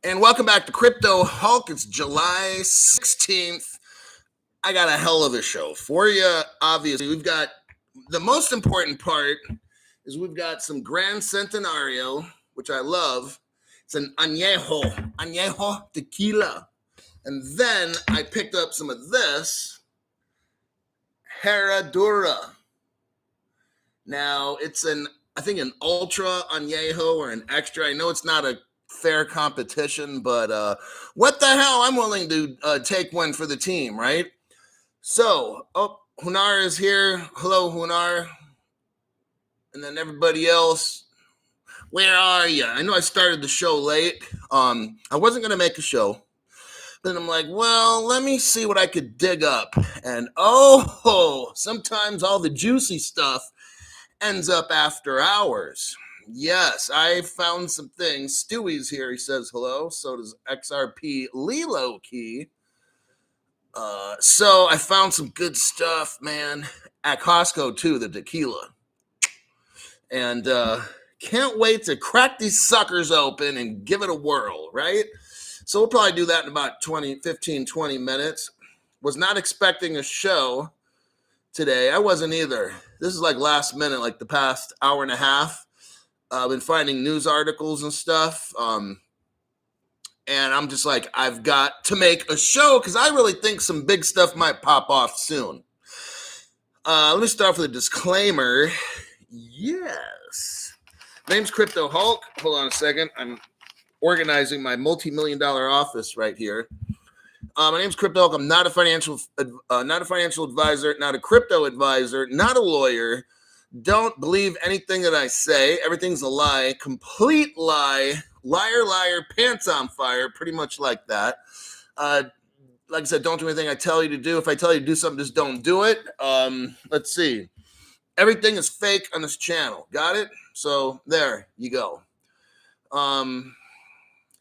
And welcome back to Crypto Hulk. It's July 16th. I got a hell of a show for you. Obviously, we've got the most important part is we've got some Grand Centenario, which I love. It's an añejo tequila. And then I picked up some of this Herradura. Now, it's I think an ultra añejo or an extra. I know it's not a fair competition, but what the hell? I'm willing to take one for the team, right? So, Hunar is here. Hello, Hunar. And then everybody else, where are you? I know I started the show late. I wasn't going to make a show. Then I'm like, well, let me see what I could dig up. And sometimes all the juicy stuff ends up after hours. Yes, I found some things. Stewie's here. He says hello. So does XRP Lilo Key. So I found some good stuff, man. At Costco, too, the tequila. And can't wait to crack these suckers open and give it a whirl, right? So we'll probably do that in about 15, 20 minutes. Was not expecting a show today. I wasn't either. This is like last minute, like the past hour and a half. I've been finding news articles and stuff. And I'm just like, I've got to make a show because I really think some big stuff might pop off soon. Let me start off with a disclaimer. Yes. My name's Crypto Hulk. Hold on a second. I'm organizing my multi-million-dollar office right here. My name's Crypto Hulk. I'm not a financial advisor, not a crypto advisor, not a lawyer. Don't believe anything that I say. Everything's a lie, complete lie, liar, liar, pants on fire, pretty much like that. Like I said, don't do anything I tell you to do. If I tell you to do something, just don't do it. Let's see. Everything is fake on this channel. Got it? So there you go.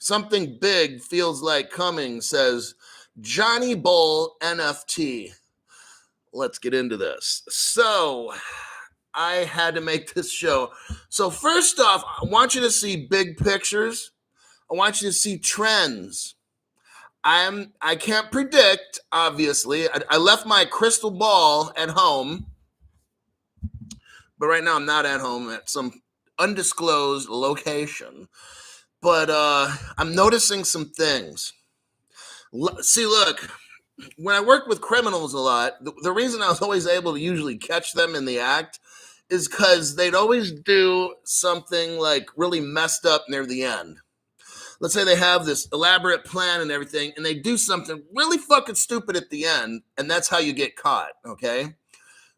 Something big feels like coming, says Johnny Bull NFT. Let's get into this. So I had to make this show. So first off, I want you to see big pictures. I want you to see trends. I can't predict, obviously. I left my crystal ball at home. But right now I'm not at home at some undisclosed location. But I'm noticing some things. See, look, when I worked with criminals a lot, the reason I was always able to usually catch them in the act is because they'd always do something like really messed up near the end. Let's say they have this elaborate plan and everything, and they do something really fucking stupid at the end, and that's how you get caught, okay?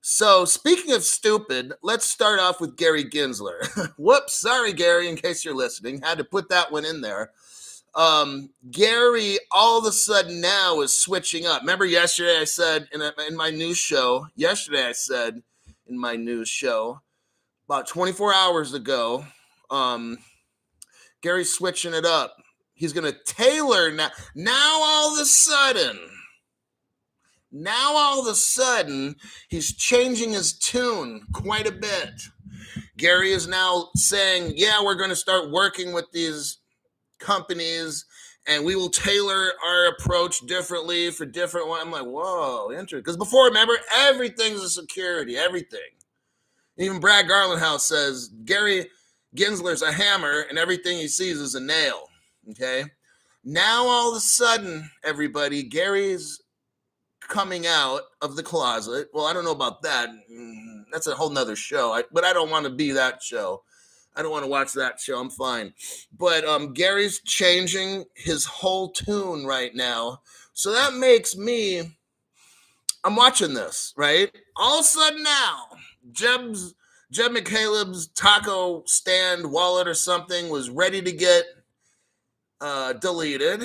So speaking of stupid, let's start off with Gary Gensler. Whoops, sorry, Gary, in case you're listening. Had to put that one in there. Gary all of a sudden now is switching up. Remember yesterday I said in my news show, about 24 hours ago, Gary's switching it up. He's going to tailor now. Now all of a sudden, he's changing his tune quite a bit. Gary is now saying, yeah, we're going to start working with these companies and we will tailor our approach differently for different ones. I'm like, whoa, interesting. Because before, remember, everything's a security, everything. Even Brad Garlandhouse says Gary Gensler's a hammer and everything he sees is a nail, okay? Now, all of a sudden, everybody, Gary's coming out of the closet. Well, I don't know about that. That's a whole nother show. But I don't want to be that show. I don't want to watch that show. I'm fine. But Gary's changing his whole tune right now. So that makes me, I'm watching this, right? All of a sudden now, Jed McCaleb's taco stand wallet or something was ready to get deleted,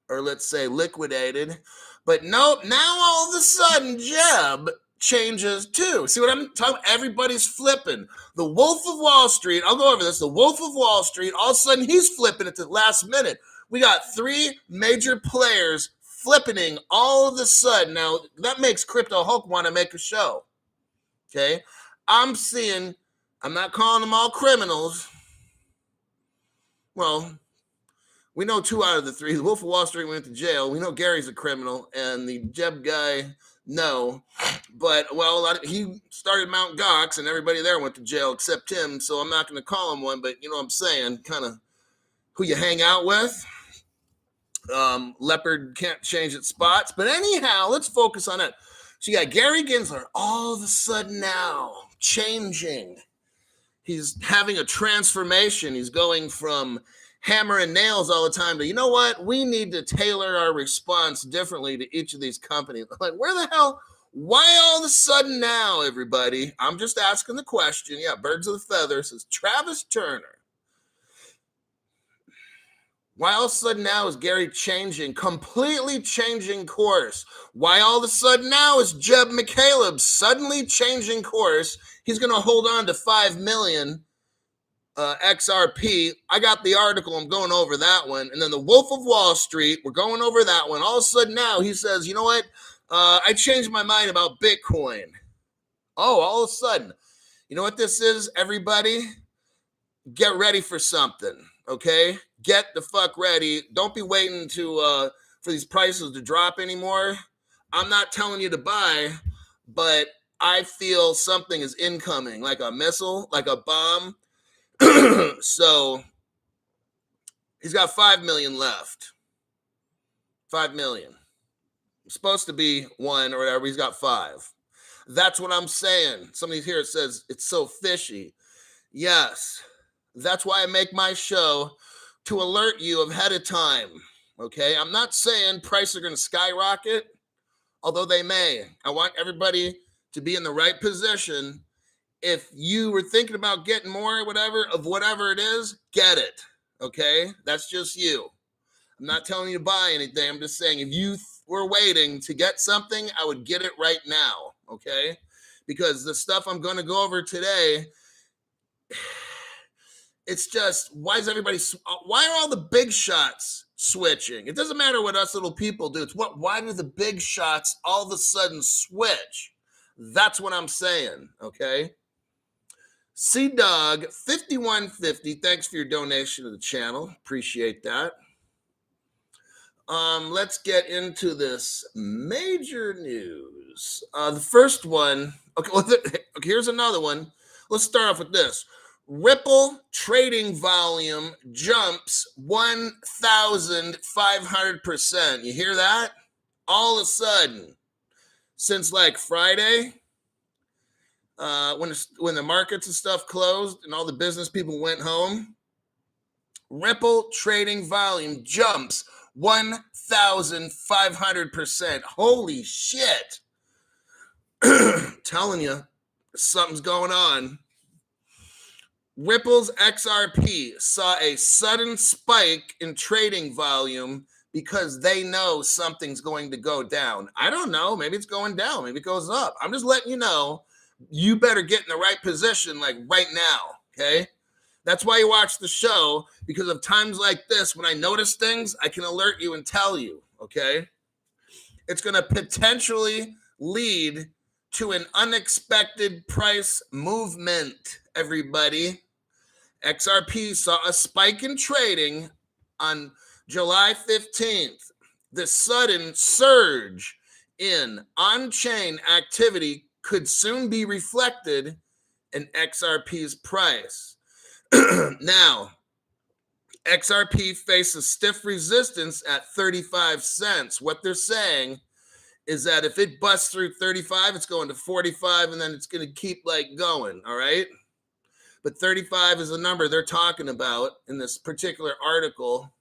or let's say liquidated. But nope, now all of a sudden Jeb changes too. See what I'm talking about? Everybody's flipping. The Wolf of Wall Street, I'll go over this. The Wolf of Wall Street, all of a sudden he's flipping at the last minute. We got 3 major players flipping all of a sudden. Now, that makes Crypto Hulk want to make a show. Okay? I'm not calling them all criminals. Well, We know 2 out of the 3. The Wolf of Wall Street went to jail. We know Gary's a criminal, and the Jeb guy, no. But, well, he started Mount Gox, and everybody there went to jail except him, so I'm not going to call him one, but you know what I'm saying, kind of who you hang out with. Leopard can't change its spots. But anyhow, let's focus on it. So you got Gary Gensler all of a sudden now changing. He's having a transformation. He's going from hammer and nails all the time to, you know what? We need to tailor our response differently to each of these companies. Like, where the hell? Why all of a sudden now, everybody? I'm just asking the question. Yeah, birds of the feather, says Travis Turner. Why all of a sudden now is Gary completely changing course? Why all of a sudden now is Jed McCaleb suddenly changing course? He's going to hold on to 5 million XRP. I got the article. I'm going over that one. And then the Wolf of Wall Street, we're going over that one. All of a sudden now he says, you know what? I changed my mind about Bitcoin. Oh, all of a sudden. You know what this is, everybody? Get ready for something, okay? Get the fuck ready. Don't be waiting to for these prices to drop anymore. I'm not telling you to buy, but I feel something is incoming, like a missile, like a bomb. So he's got 5 million left. 5 million. It's supposed to be 1 or whatever. He's got 5. That's what I'm saying. Somebody here says it's so fishy. Yes. That's why I make my show, to alert you ahead of time. Okay. I'm not saying prices are going to skyrocket, although they may. I want everybody to be in the right position. If you were thinking about getting more, whatever, of whatever it is, get it. Okay. That's just you. I'm not telling you to buy anything. I'm just saying if you were waiting to get something, I would get it right now. Okay. Because the stuff I'm going to go over today, it's just, why are all the big shots switching? It doesn't matter what us little people do. It's why do the big shots all of a sudden switch? That's what I'm saying, okay? C-Dog 5150, thanks for your donation to the channel. Appreciate that. Let's get into this major news. The first one, okay, here's another one. Let's start off with this. Ripple trading volume jumps 1,500%. You hear that? All of a sudden, since like Friday, when the markets and stuff closed and all the business people went home, Ripple trading volume jumps 1,500%. Holy shit. Telling you, something's going on. Ripple's XRP saw a sudden spike in trading volume because they know something's going to go down. I don't know. Maybe it's going down. Maybe it goes up. I'm just letting you know. You better get in the right position like right now, okay? That's why you watch the show, because of times like this, when I notice things, I can alert you and tell you, okay? It's going to potentially lead to an unexpected price movement, everybody. XRP saw a spike in trading on July 15th. The sudden surge in on-chain activity could soon be reflected in XRP's price. Now, XRP faces stiff resistance at 35 cents. What they're saying is that if it busts through 35, it's going to 45, and then it's going to keep like going, all right? But 35 is the number they're talking about in this particular article.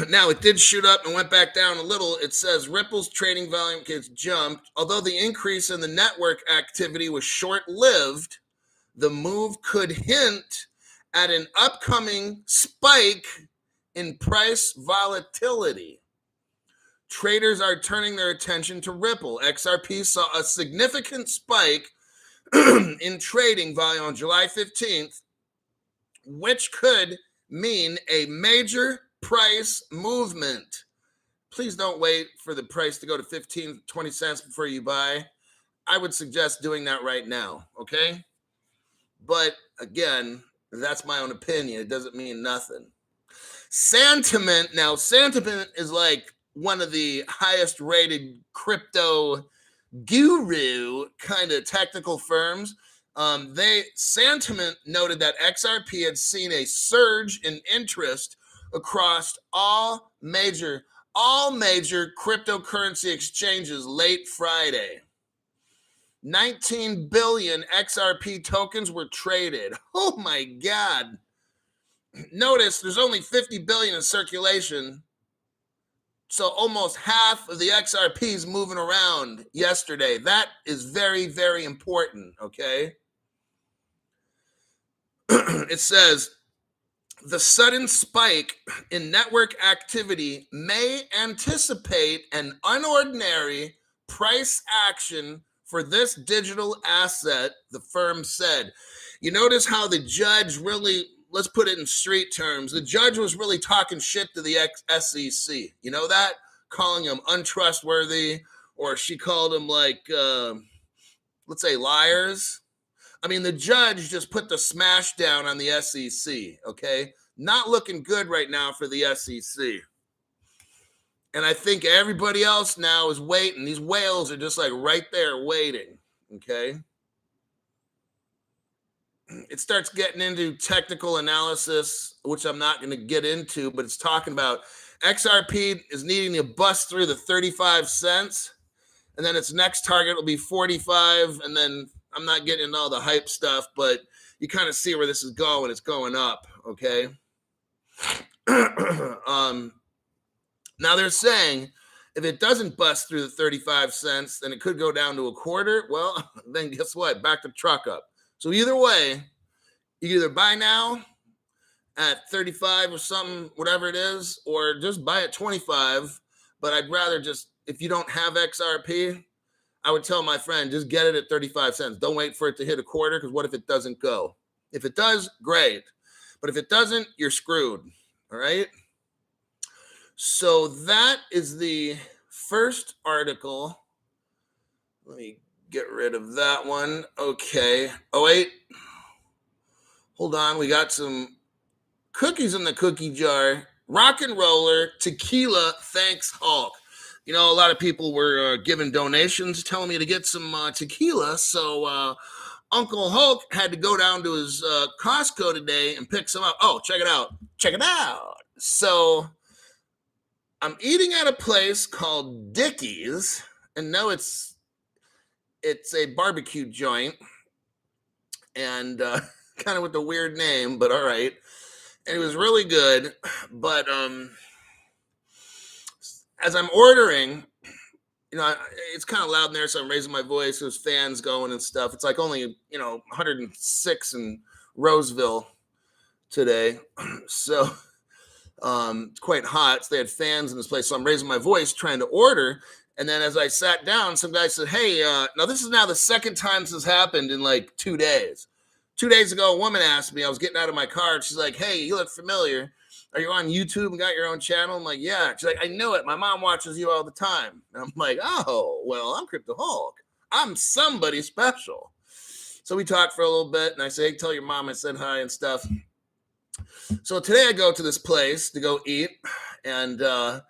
Now, it did shoot up and went back down a little. It says Ripple's trading volume gets jumped. Although the increase in the network activity was short-lived, the move could hint at an upcoming spike in price volatility. Traders are turning their attention to Ripple. XRP saw a significant spike in trading volume on July 15th, which could mean a major price movement. Please don't wait for the price to go to 15, 20 cents before you buy. I would suggest doing that right now, okay? But again, that's my own opinion. It doesn't mean nothing. Sentiment. Now, Sentiment is like one of the highest rated crypto guru kind of technical firms. Sentiment noted that XRP had seen a surge in interest across all major cryptocurrency exchanges late Friday. 19 billion XRP tokens were traded. Oh my God. Notice there's only 50 billion in circulation. So almost half of the XRPs moving around yesterday. That is very, very important, okay? It says, the sudden spike in network activity may anticipate an unordinary price action for this digital asset, the firm said. You notice how the judge really, let's put it in street terms, the judge was really talking shit to the SEC. You know that? Calling them untrustworthy, or she called them like, let's say, liars. I mean, the judge just put the smash down on the SEC, okay? Not looking good right now for the SEC. And I think everybody else now is waiting. These whales are just like right there waiting, okay? It starts getting into technical analysis, which I'm not going to get into, but it's talking about XRP is needing to bust through the 35 cents, and then its next target will be 45, and then I'm not getting into all the hype stuff, but you kind of see where this is going. It's going up, okay? Now they're saying if it doesn't bust through the 35 cents, then it could go down to a quarter. Well, then guess what? Back the truck up. So either way, you either buy now at 35 or something, whatever it is, or just buy at 25. But I'd rather just, if you don't have XRP, I would tell my friend, just get it at 35 cents. Don't wait for it to hit a quarter, because what if it doesn't go? If it does, great. But if it doesn't, you're screwed. All right? So that is the first article. Let me get rid of that one. Okay. Oh, wait. Hold on. We got some cookies in the cookie jar. Rock and roller, tequila, thanks Hulk. You know, a lot of people were giving donations, telling me to get some tequila. So Uncle Hulk had to go down to his Costco today and pick some up. Oh, check it out. Check it out. So I'm eating at a place called Dickie's. And no, it's a barbecue joint. And kind of with a weird name, but all right. And it was really good. But as I'm ordering, you know, it's kind of loud in there, so I'm raising my voice. There's fans going and stuff. It's like only, 106 in Roseville today. So it's quite hot. So they had fans in this place. So I'm raising my voice trying to order. And then as I sat down, some guy said, hey, now this is now the second time this has happened in like 2 days. 2 days ago, a woman asked me, I was getting out of my car, and she's like, hey, you look familiar. Are you on YouTube and got your own channel? I'm like, yeah. She's like, I know it. My mom watches you all the time. And I'm like, oh, well, I'm Crypto Hulk. I'm somebody special. So we talked for a little bit, and I say, hey, tell your mom I said hi and stuff. So today I go to this place to go eat, and then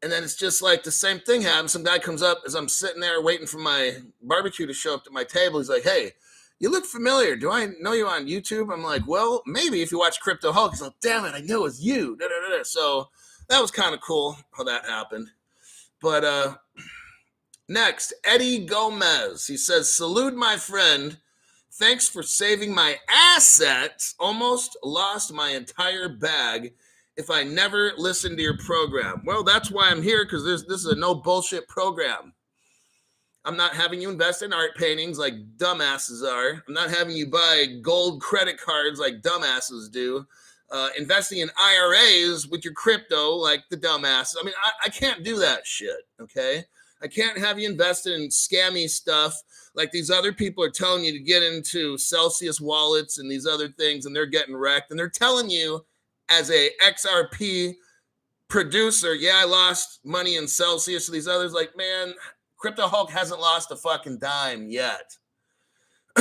it's just like the same thing happens. Some guy comes up as I'm sitting there waiting for my barbecue to show up to my table. He's like, hey, you look familiar. Do I know you on YouTube? I'm like, well, maybe if you watch Crypto Hulk. He's like, damn it, I know it's you. Da, da, da, da. So that was kind of cool how that happened. But next, Eddie Gomez. He says, salute my friend. Thanks for saving my assets. Almost lost my entire bag if I never listened to your program. Well, that's why I'm here, because this is a no bullshit program. I'm not having you invest in art paintings like dumbasses are. I'm not having you buy gold credit cards like dumbasses do. Investing in IRAs with your crypto like the dumbasses. I mean, I can't do that shit, okay? I can't have you invest in scammy stuff like these other people are telling you to get into Celsius wallets and these other things, and they're getting wrecked. And they're telling you as a XRP producer, yeah, I lost money in Celsius. So these others like, man, Crypto Hulk hasn't lost a fucking dime yet.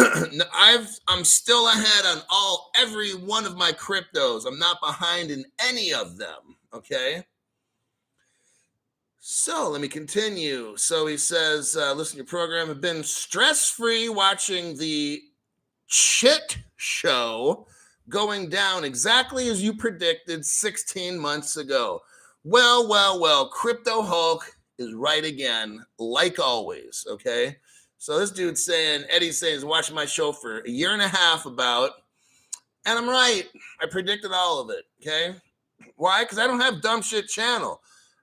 I'm still ahead on every one of my cryptos. I'm not behind in any of them. Okay. So let me continue. So he says, listen to your program. I've been stress-free watching the shit show going down exactly as you predicted 16 months ago. Well, Crypto Hulk is right again, like always. Okay. So this dude's saying, Eddie's saying, he's watching my show for a year and a half about, and I'm right. I predicted all of it. Okay. Why? Because I don't have dumb shit channel.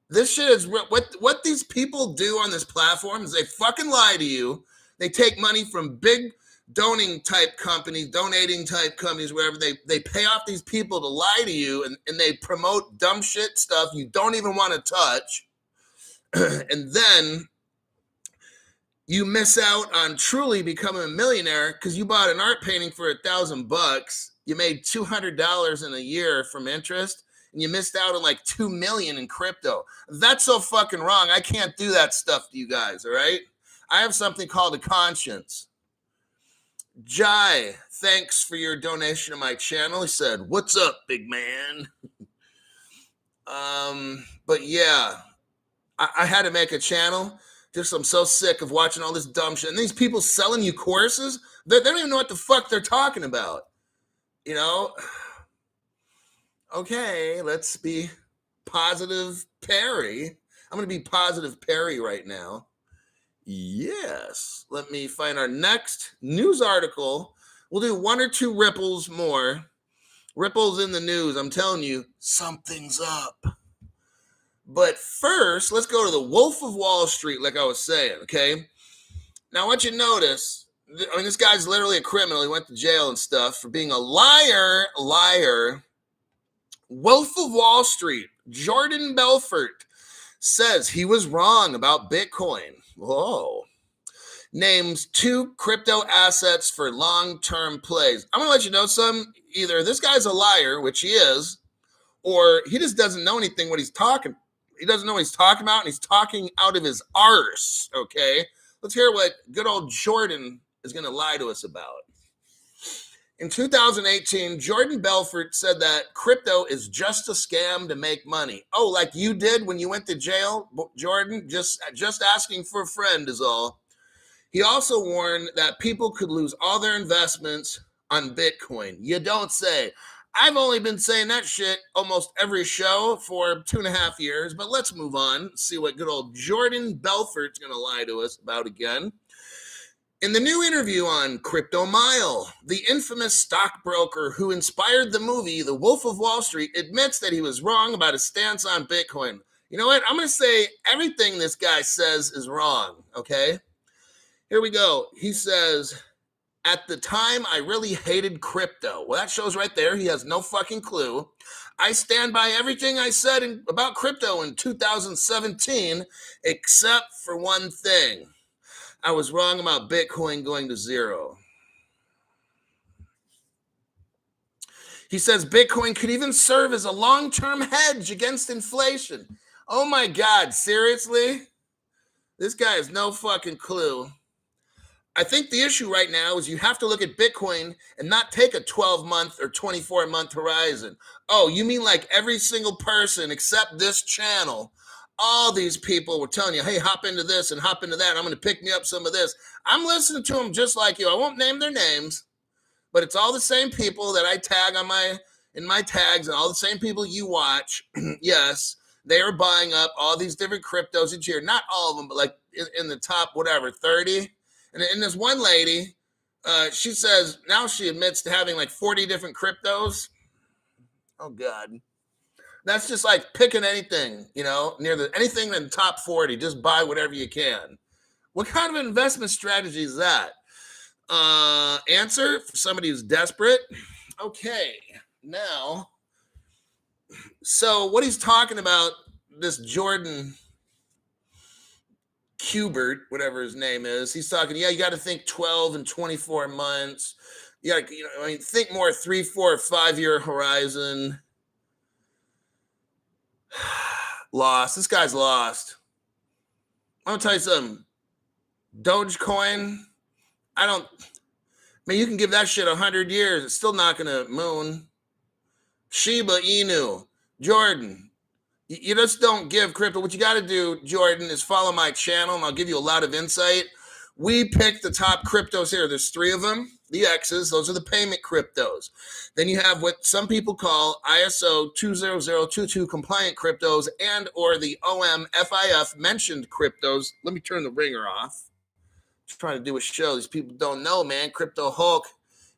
This shit is what these people do on this platform is they fucking lie to you. They take money from big donating type companies, wherever they pay off these people to lie to you, and they promote dumb shit stuff you don't even want to touch. And then you miss out on truly becoming a millionaire because you bought an art painting for $1,000. You made $200 in a year from interest, and you missed out on like $2 million in crypto. That's so fucking wrong. I can't do that stuff to you guys. All right. I have something called a conscience. Jai, thanks for your donation to my channel. He said, "What's up, big man?" But yeah, I had to make a channel. Just I'm so sick of watching all this dumb shit. And these people selling you courses, they don't even know what the fuck they're talking about. You know? Okay, let's be positive Perry. I'm going to be positive Perry right now. Yes. Let me find our next news article. We'll do one or two ripples more. Ripples in the news. I'm telling you, something's up. But first, let's go to the Wolf of Wall Street, like I was saying, okay? Now, I want you to notice, I mean, this guy's literally a criminal. He went to jail and stuff for being a liar. Wolf of Wall Street, Jordan Belfort, says he was wrong about Bitcoin. Whoa. Names 2 crypto assets for long-term plays. I'm going to let you know something. Either this guy's a liar, which he is, or he just doesn't know anything what he's talking about. He doesn't know what he's talking about, and he's talking out of his arse, okay? Let's hear what good old Jordan is going to lie to us about. In 2018, Jordan Belfort said that crypto is just a scam to make money. Oh, like you did when you went to jail, Jordan? Just asking for a friend is all. He also warned that people could lose all their investments on Bitcoin. You don't say. I've only been saying that shit almost every show for 2.5 years, but let's move on. See what good old Jordan Belfort's going to lie to us about again. In the new interview on Crypto Mile, the infamous stockbroker who inspired the movie The Wolf of Wall Street admits that he was wrong about his stance on Bitcoin. You know what? I'm going to say everything this guy says is wrong, okay? Here we go. He says, at the time, I really hated crypto. Well, that shows right there. He has no fucking clue. I stand by everything I said about crypto in 2017, except for one thing. I was wrong about Bitcoin going to zero. He says Bitcoin could even serve as a long-term hedge against inflation. Oh my God, seriously? This guy has no fucking clue. I think the issue right now is you have to look at Bitcoin and not take a 12-month or 24-month horizon. Oh, you mean like every single person except this channel, all these people were telling you, hey, hop into this and hop into that. I'm going to pick me up some of this. I'm listening to them just like you. I won't name their names, but it's all the same people that I tag in my tags and all the same people you watch. Yes, they are buying up all these different cryptos each year. Not all of them, but like in the top, 30. And this one lady, she says now she admits to having like 40 different cryptos. Oh, God. That's just like picking anything, anything in the top 40. Just buy whatever you can. What kind of investment strategy is that? Answer for somebody who's desperate. Okay. Now, so what he's talking about, this Jordan Hubert, whatever his name is, he's talking, you got to think 12 and 24 months. You got to, think more 3, 4, 5 year horizon. Lost. This guy's lost. I'm going to tell you something. Dogecoin, I mean, you can give that shit 100 years. It's still not going to moon. Shiba Inu. Jordan, you just don't give crypto. What you got to do, Jordan, is follow my channel, and I'll give you a lot of insight. We picked the top cryptos here. There's 3 of them. The X's, those are the payment cryptos. Then you have what some people call ISO 20022 compliant cryptos and or the OMFIF mentioned cryptos. Let me turn the ringer off. Just trying to do a show. These people don't know, man. Crypto Hulk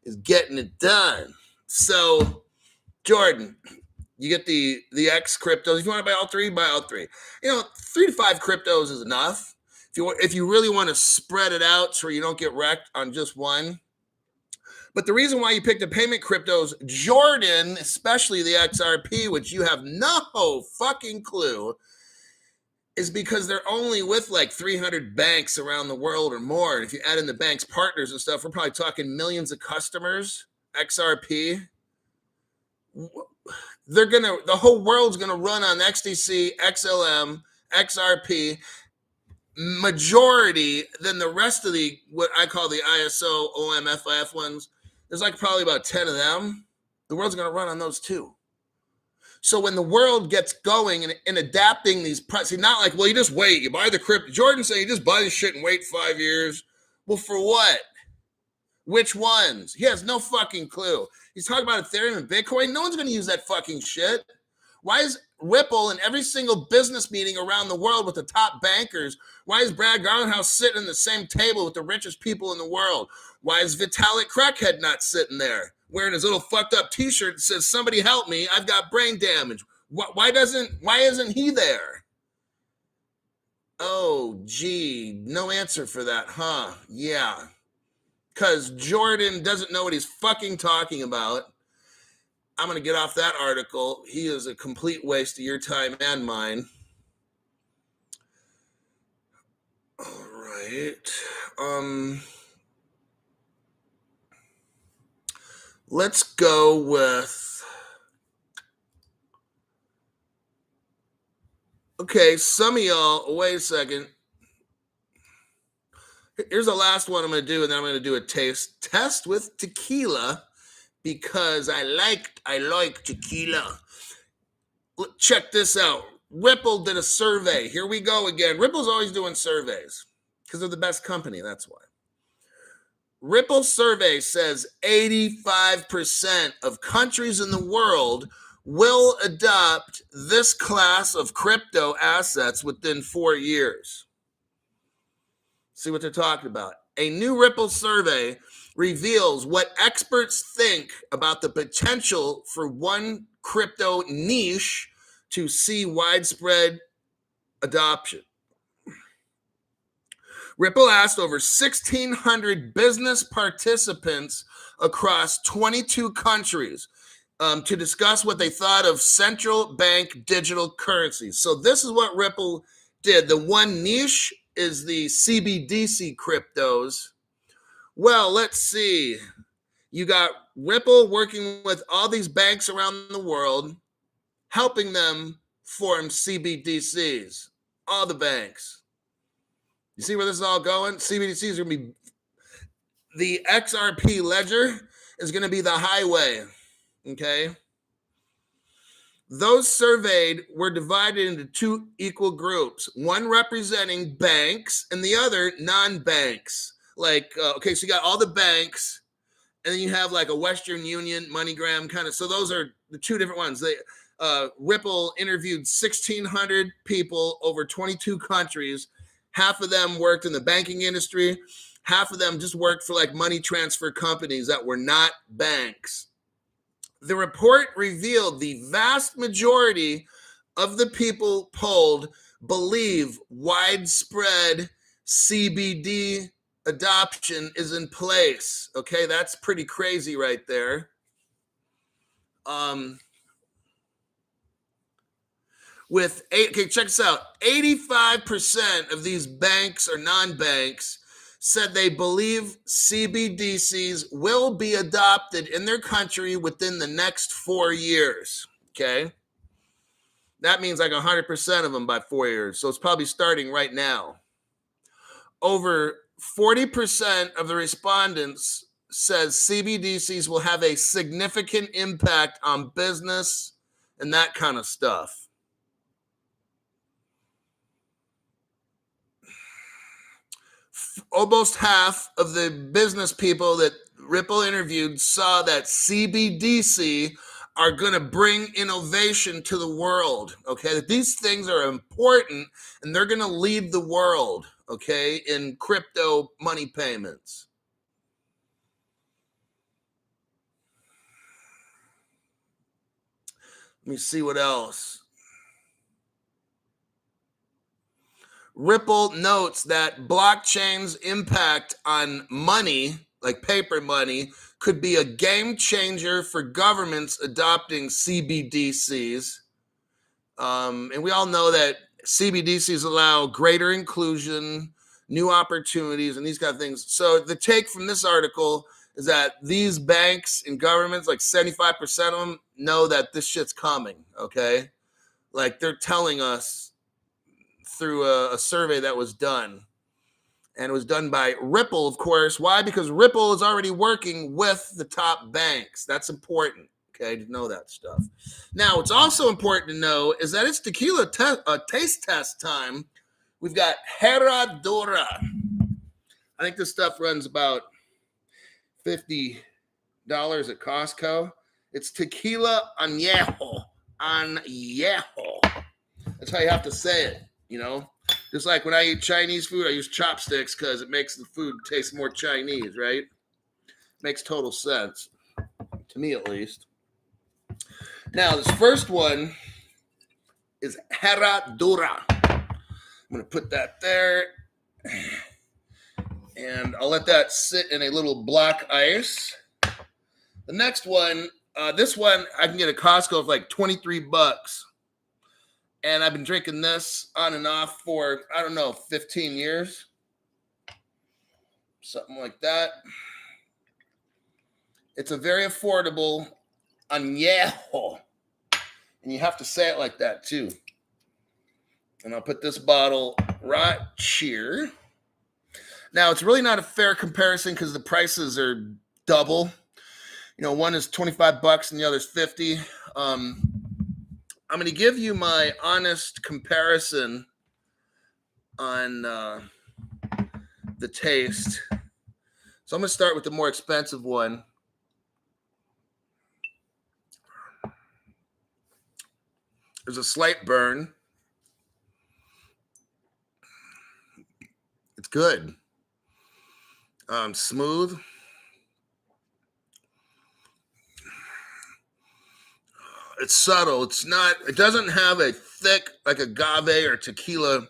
is getting it done. So, Jordan, you get the X cryptos. If you want to buy all 3, buy all 3. 3 to 5 cryptos is enough. If you really want to spread it out so you don't get wrecked on just one. But the reason why you picked the payment cryptos, Jordan, especially the XRP, which you have no fucking clue, is because they're only with like 300 banks around the world or more. And if you add in the bank's partners and stuff, we're probably talking millions of customers. XRP. The whole world's gonna run on XDC, XLM, XRP. Majority than the rest of the what I call the ISO OMFIF ones. There's like probably about 10 of them. The world's going to run on those too. So when the world gets going and adapting these prices, not like, well, you just wait. You buy the crypto. Jordan said you just buy this shit and wait 5 years. Well, for what? Which ones? He has no fucking clue. He's talking about Ethereum and Bitcoin. No one's going to use that fucking shit. Why is Ripple in every single business meeting around the world with the top bankers? Why is Brad Garlinghouse sitting at the same table with the richest people in the world? Why is Vitalik Crackhead not sitting there wearing his little fucked up t-shirt that says, somebody help me, I've got brain damage? Why isn't he there? Oh, gee, no answer for that, huh? Yeah. Because Jordan doesn't know what he's fucking talking about. I'm going to get off that article. He is a complete waste of your time and mine. All right. Let's go with... Okay, some of y'all... Wait a second. Here's the last one I'm going to do, and then I'm going to do a taste test with tequila. Because I like tequila. Check this out. Ripple did a survey. Here we go again. Ripple's always doing surveys because they're the best company. That's why. Ripple survey says 85% of countries in the world will adopt this class of crypto assets within 4 years. See what they're talking about. A new Ripple survey reveals what experts think about the potential for one crypto niche to see widespread adoption. Ripple asked over 1,600 business participants across 22 countries to discuss what they thought of central bank digital currencies. So this is what Ripple did. The one niche is the CBDC cryptos. Well, let's see. You got Ripple working with all these banks around the world, helping them form CBDCs. All the banks. You see where this is all going? CBDCs are going to be... The XRP ledger is going to be the highway. Okay? Those surveyed were divided into 2 equal groups. One representing banks and the other non-banks. Like, okay, so you got all the banks, and then you have like a Western Union, MoneyGram kind of. So those are the 2 different ones. Ripple interviewed 1,600 people over 22 countries. Half of them worked in the banking industry. Half of them just worked for like money transfer companies that were not banks. The report revealed the vast majority of the people polled believe widespread CBD adoption is in place. Okay, that's pretty crazy right there. Okay, check this out. 85% of these banks or non-banks said they believe CBDCs will be adopted in their country within the next 4 years. Okay, that means like 100% of them by 4 years. So it's probably starting right now. Over 40% of the respondents says CBDCs will have a significant impact on business and that kind of stuff. Almost half of the business people that Ripple interviewed saw that CBDC are going to bring innovation to the world, okay? That these things are important and they're going to lead the world, okay, in crypto money payments. Let me see what else. Ripple notes that blockchain's impact on money, like paper money, could be a game changer for governments adopting CBDCs. And we all know that CBDCs allow greater inclusion, new opportunities, and these kind of things. So the take from this article is that these banks and governments, like 75% of them, know that this shit's coming, okay? Like they're telling us through a survey that was done. And it was done by Ripple, of course. Why? Because Ripple is already working with the top banks. That's important, okay, to know that stuff. Now, what's also important to know is that it's tequila taste test time. We've got Herradura. I think this stuff runs about $50 at Costco. It's tequila añejo. Añejo. That's how you have to say it, you know? Just like when I eat Chinese food, I use chopsticks because it makes the food taste more Chinese, right? Makes total sense, to me at least. Now, this first one is Herradura. I'm going to put that there. And I'll let that sit in a little black ice. The next one, this one I can get at Costco for like $23. And I've been drinking this on and off for, I don't know, 15 years. Something like that. It's a very affordable añejo. And you have to say it like that, too. And I'll put this bottle right here. Now, it's really not a fair comparison because the prices are double. You know, one is $25 and the other's $50. I'm going to give you my honest comparison on the taste. So I'm going to start with the more expensive one. There's a slight burn. It's good. Smooth. It's subtle. It doesn't have a thick, like agave or tequila.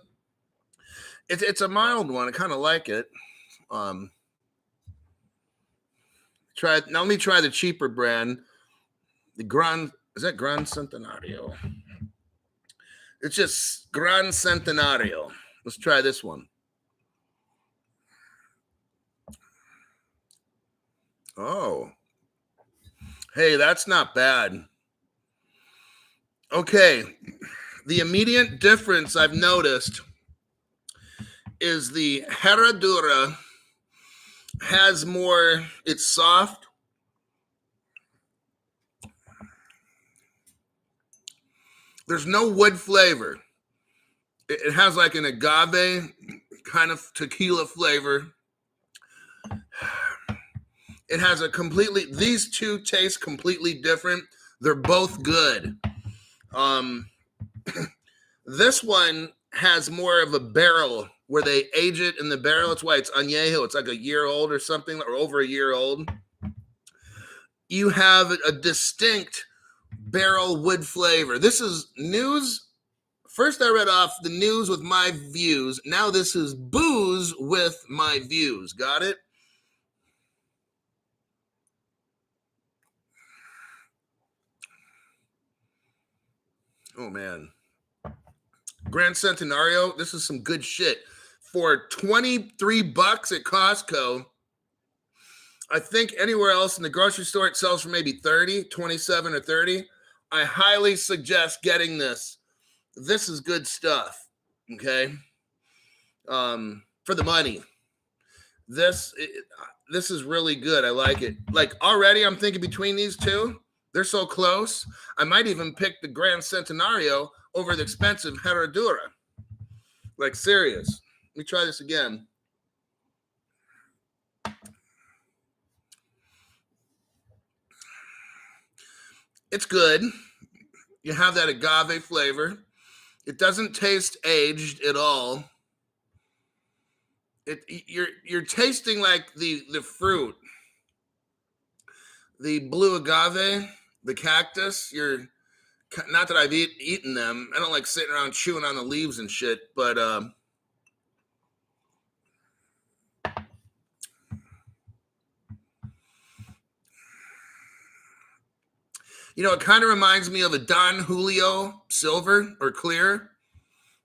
It's a mild one. I kind of like it. Now let me try the cheaper brand. Is that Gran Centenario? It's just Gran Centenario. Let's try this one. Oh. Hey, that's not bad. Okay, the immediate difference I've noticed is the Herradura has more, it's soft. There's no wood flavor. It has like an agave kind of tequila flavor. It has these two taste completely different. They're both good. This one has more of a barrel where they age it in the barrel. That's why it's añejo. It's like a year old or something, or over a year old. You have a distinct barrel wood flavor. This is news. First, I read off the news with my views. Now this is booze with my views. Got it? Oh, man. Grand Centenario, this is some good shit. For $23 at Costco, I think anywhere else in the grocery store it sells for maybe 27 or 30. I highly suggest getting this. This is good stuff, okay? For the money. this is really good. I like it. Like already I'm thinking between these two, they're so close. I might even pick the Grand Centenario over the expensive Herradura. Like serious. Let me try this again. It's good. You have that agave flavor. It doesn't taste aged at all. You're tasting like the fruit, the blue agave, the cactus. You're not that I've eaten them. I don't like sitting around chewing on the leaves and shit, but you know, it kind of reminds me of a Don Julio silver or clear.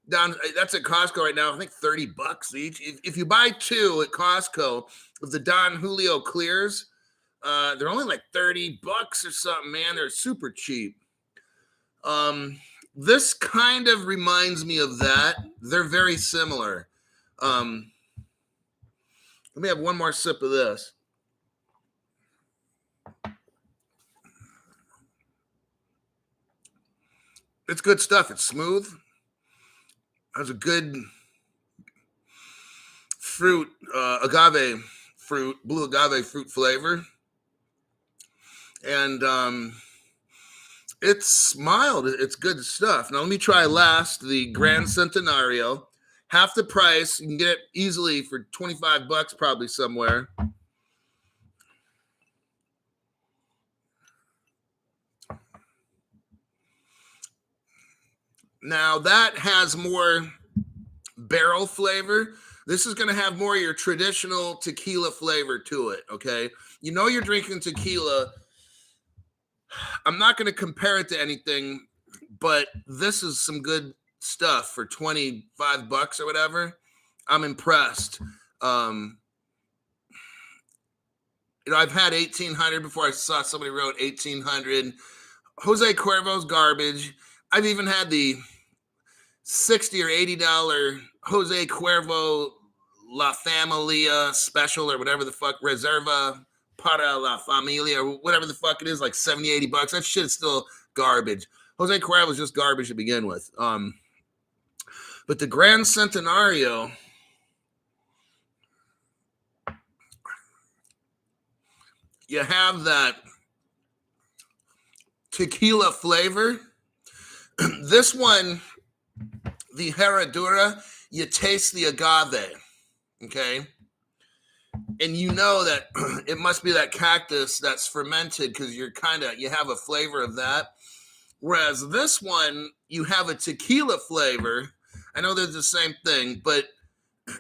That's at Costco right now. I think $30 each. If you buy two at Costco of the Don Julio clears, they're only like $30 or something, man. They're super cheap. This kind of reminds me of that. They're very similar. Let me have one more sip of this. It's good stuff. It's smooth. Has a good fruit, agave fruit, blue agave fruit flavor. And it's mild. It's good stuff. Now let me try last the Grand Centenario. Half the price. You can get it easily for $25 probably somewhere. Now that has more barrel flavor. This is going to have more of your traditional tequila flavor to it, okay? You know you're drinking tequila. I'm not going to compare it to anything, but this is some good stuff for $25 or whatever. I'm impressed. You know, I've had 1800 before. I saw somebody wrote 1800. Jose Cuervo's garbage. I've even had the $60 or $80 Jose Cuervo La Familia special or whatever the fuck, Reserva para la Familia or whatever the fuck it is, like $70, $80. That shit is still garbage. Jose Cuervo was just garbage to begin with. But the Grand Centenario, you have that tequila flavor. This one, the Herradura, you taste the agave, okay? And you know that it must be that cactus that's fermented because you have a flavor of that. Whereas this one, you have a tequila flavor. I know they're the same thing, but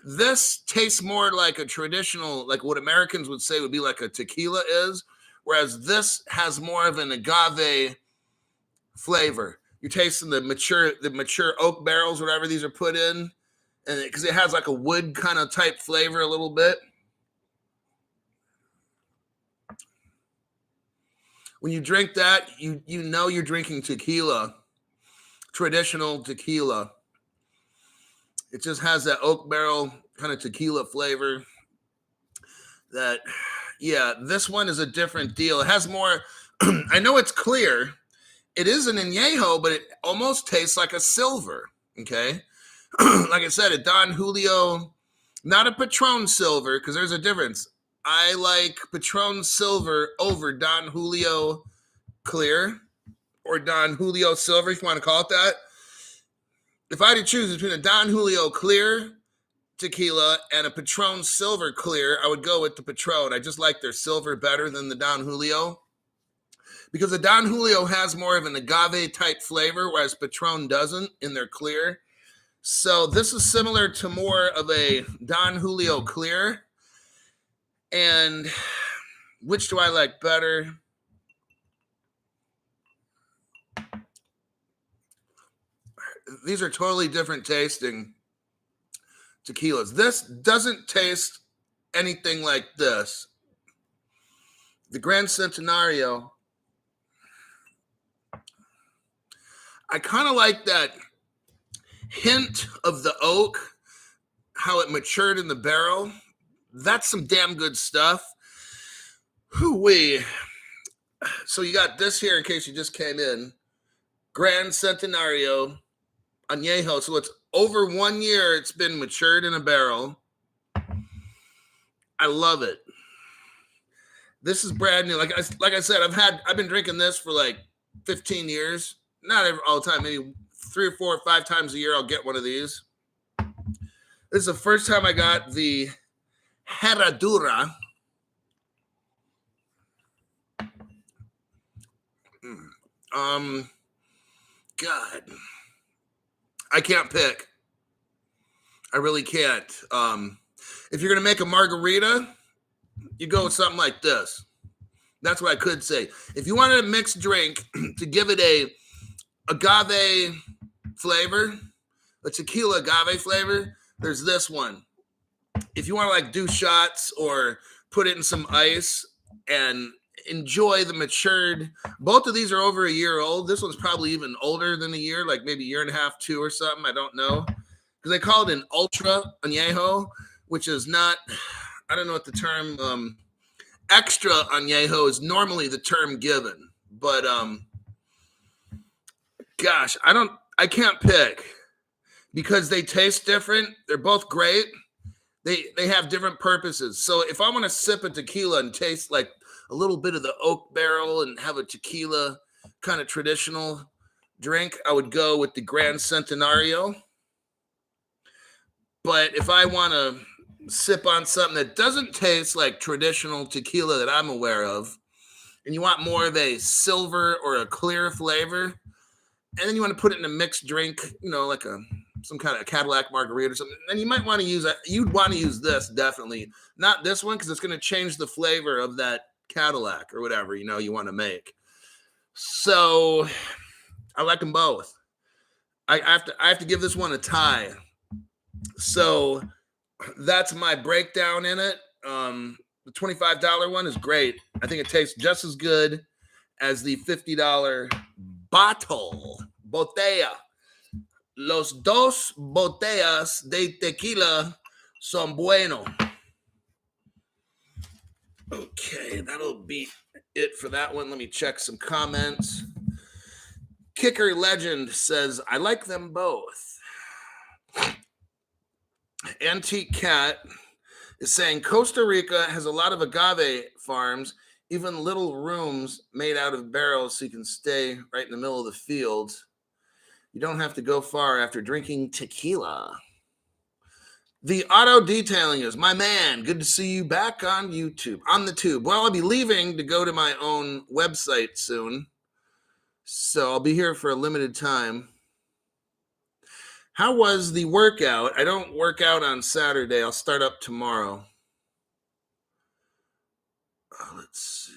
this tastes more like a traditional, like what Americans would say would be like a tequila is. Whereas this has more of an agave flavor. You're tasting the mature oak barrels, whatever these are put in, and because it has like a wood kind of type flavor a little bit. When you drink that, you know you're drinking tequila, traditional tequila. It just has that oak barrel kind of tequila flavor. That, yeah, this one is a different deal. It has more. I know it's clear. It is an añejo, but it almost tastes like a silver, okay? Like I said, a Don Julio, not a Patron silver, because there's a difference. I like Patron silver over Don Julio clear, or Don Julio silver, if you want to call it that. If I had to choose between a Don Julio clear tequila and a Patron silver clear, I would go with the Patron. I just like their silver better than the Don Julio. Because the Don Julio has more of an agave type flavor, whereas Patron doesn't in their clear. So this is similar to more of a Don Julio clear. And which do I like better? These are totally different tasting tequilas. This doesn't taste anything like this. The Grand Centenario, I kind of like that hint of the oak, how it matured in the barrel. That's some damn good stuff. Hoo-wee. So you got this here in case you just came in. Grand Centenario Añejo. So it's over 1 year. It's been matured in a barrel. I love it. This is brand new. Like I said, I've been drinking this for like 15 years. Not all the time. Maybe 3 or 4 or 5 times a year I'll get one of these. This is the first time I got the Herradura. God, I can't pick. I really can't. If you're gonna make a margarita, you go with something like this. That's what I could say. If you wanted a mixed drink to give it a agave flavor, a tequila agave flavor, there's this one. If you want to like do shots or put it in some ice and enjoy the matured, both of these are over a year old. This one's probably even older than a year, like maybe a year and a half, 2 or something. I don't know. Because they call it an ultra añejo, which is not, I don't know what the term, extra añejo is normally the term given. But gosh, I can't pick because they taste different. They're both great. They have different purposes. So if I want to sip a tequila and taste like a little bit of the oak barrel and have a tequila kind of traditional drink, I would go with the Grand Centenario. But if I want to sip on something that doesn't taste like traditional tequila that I'm aware of, and you want more of a silver or a clear flavor, and then you want to put it in a mixed drink, like some kind of Cadillac margarita or something, then you might want to use that. You'd want to use this, definitely. Not this one, because it's going to change the flavor of that Cadillac or whatever, you want to make. So I like them both. I have to give this one a tie. So that's my breakdown in it. The $25 one is great. I think it tastes just as good as the $50 botella. Los dos botellas de tequila son bueno. Okay, that'll be it for that one. Let me check some comments. Kicker Legend says, I like them both. Antique Cat is saying Costa Rica has a lot of agave farms, even little rooms made out of barrels so you can stay right in the middle of the field. You don't have to go far after drinking tequila. The auto detailing is my man. Good to see you back on YouTube, on the tube. Well, I'll be leaving to go to my own website soon, so I'll be here for a limited time. How was the workout? I don't work out on Saturday. I'll start up tomorrow. Let's see.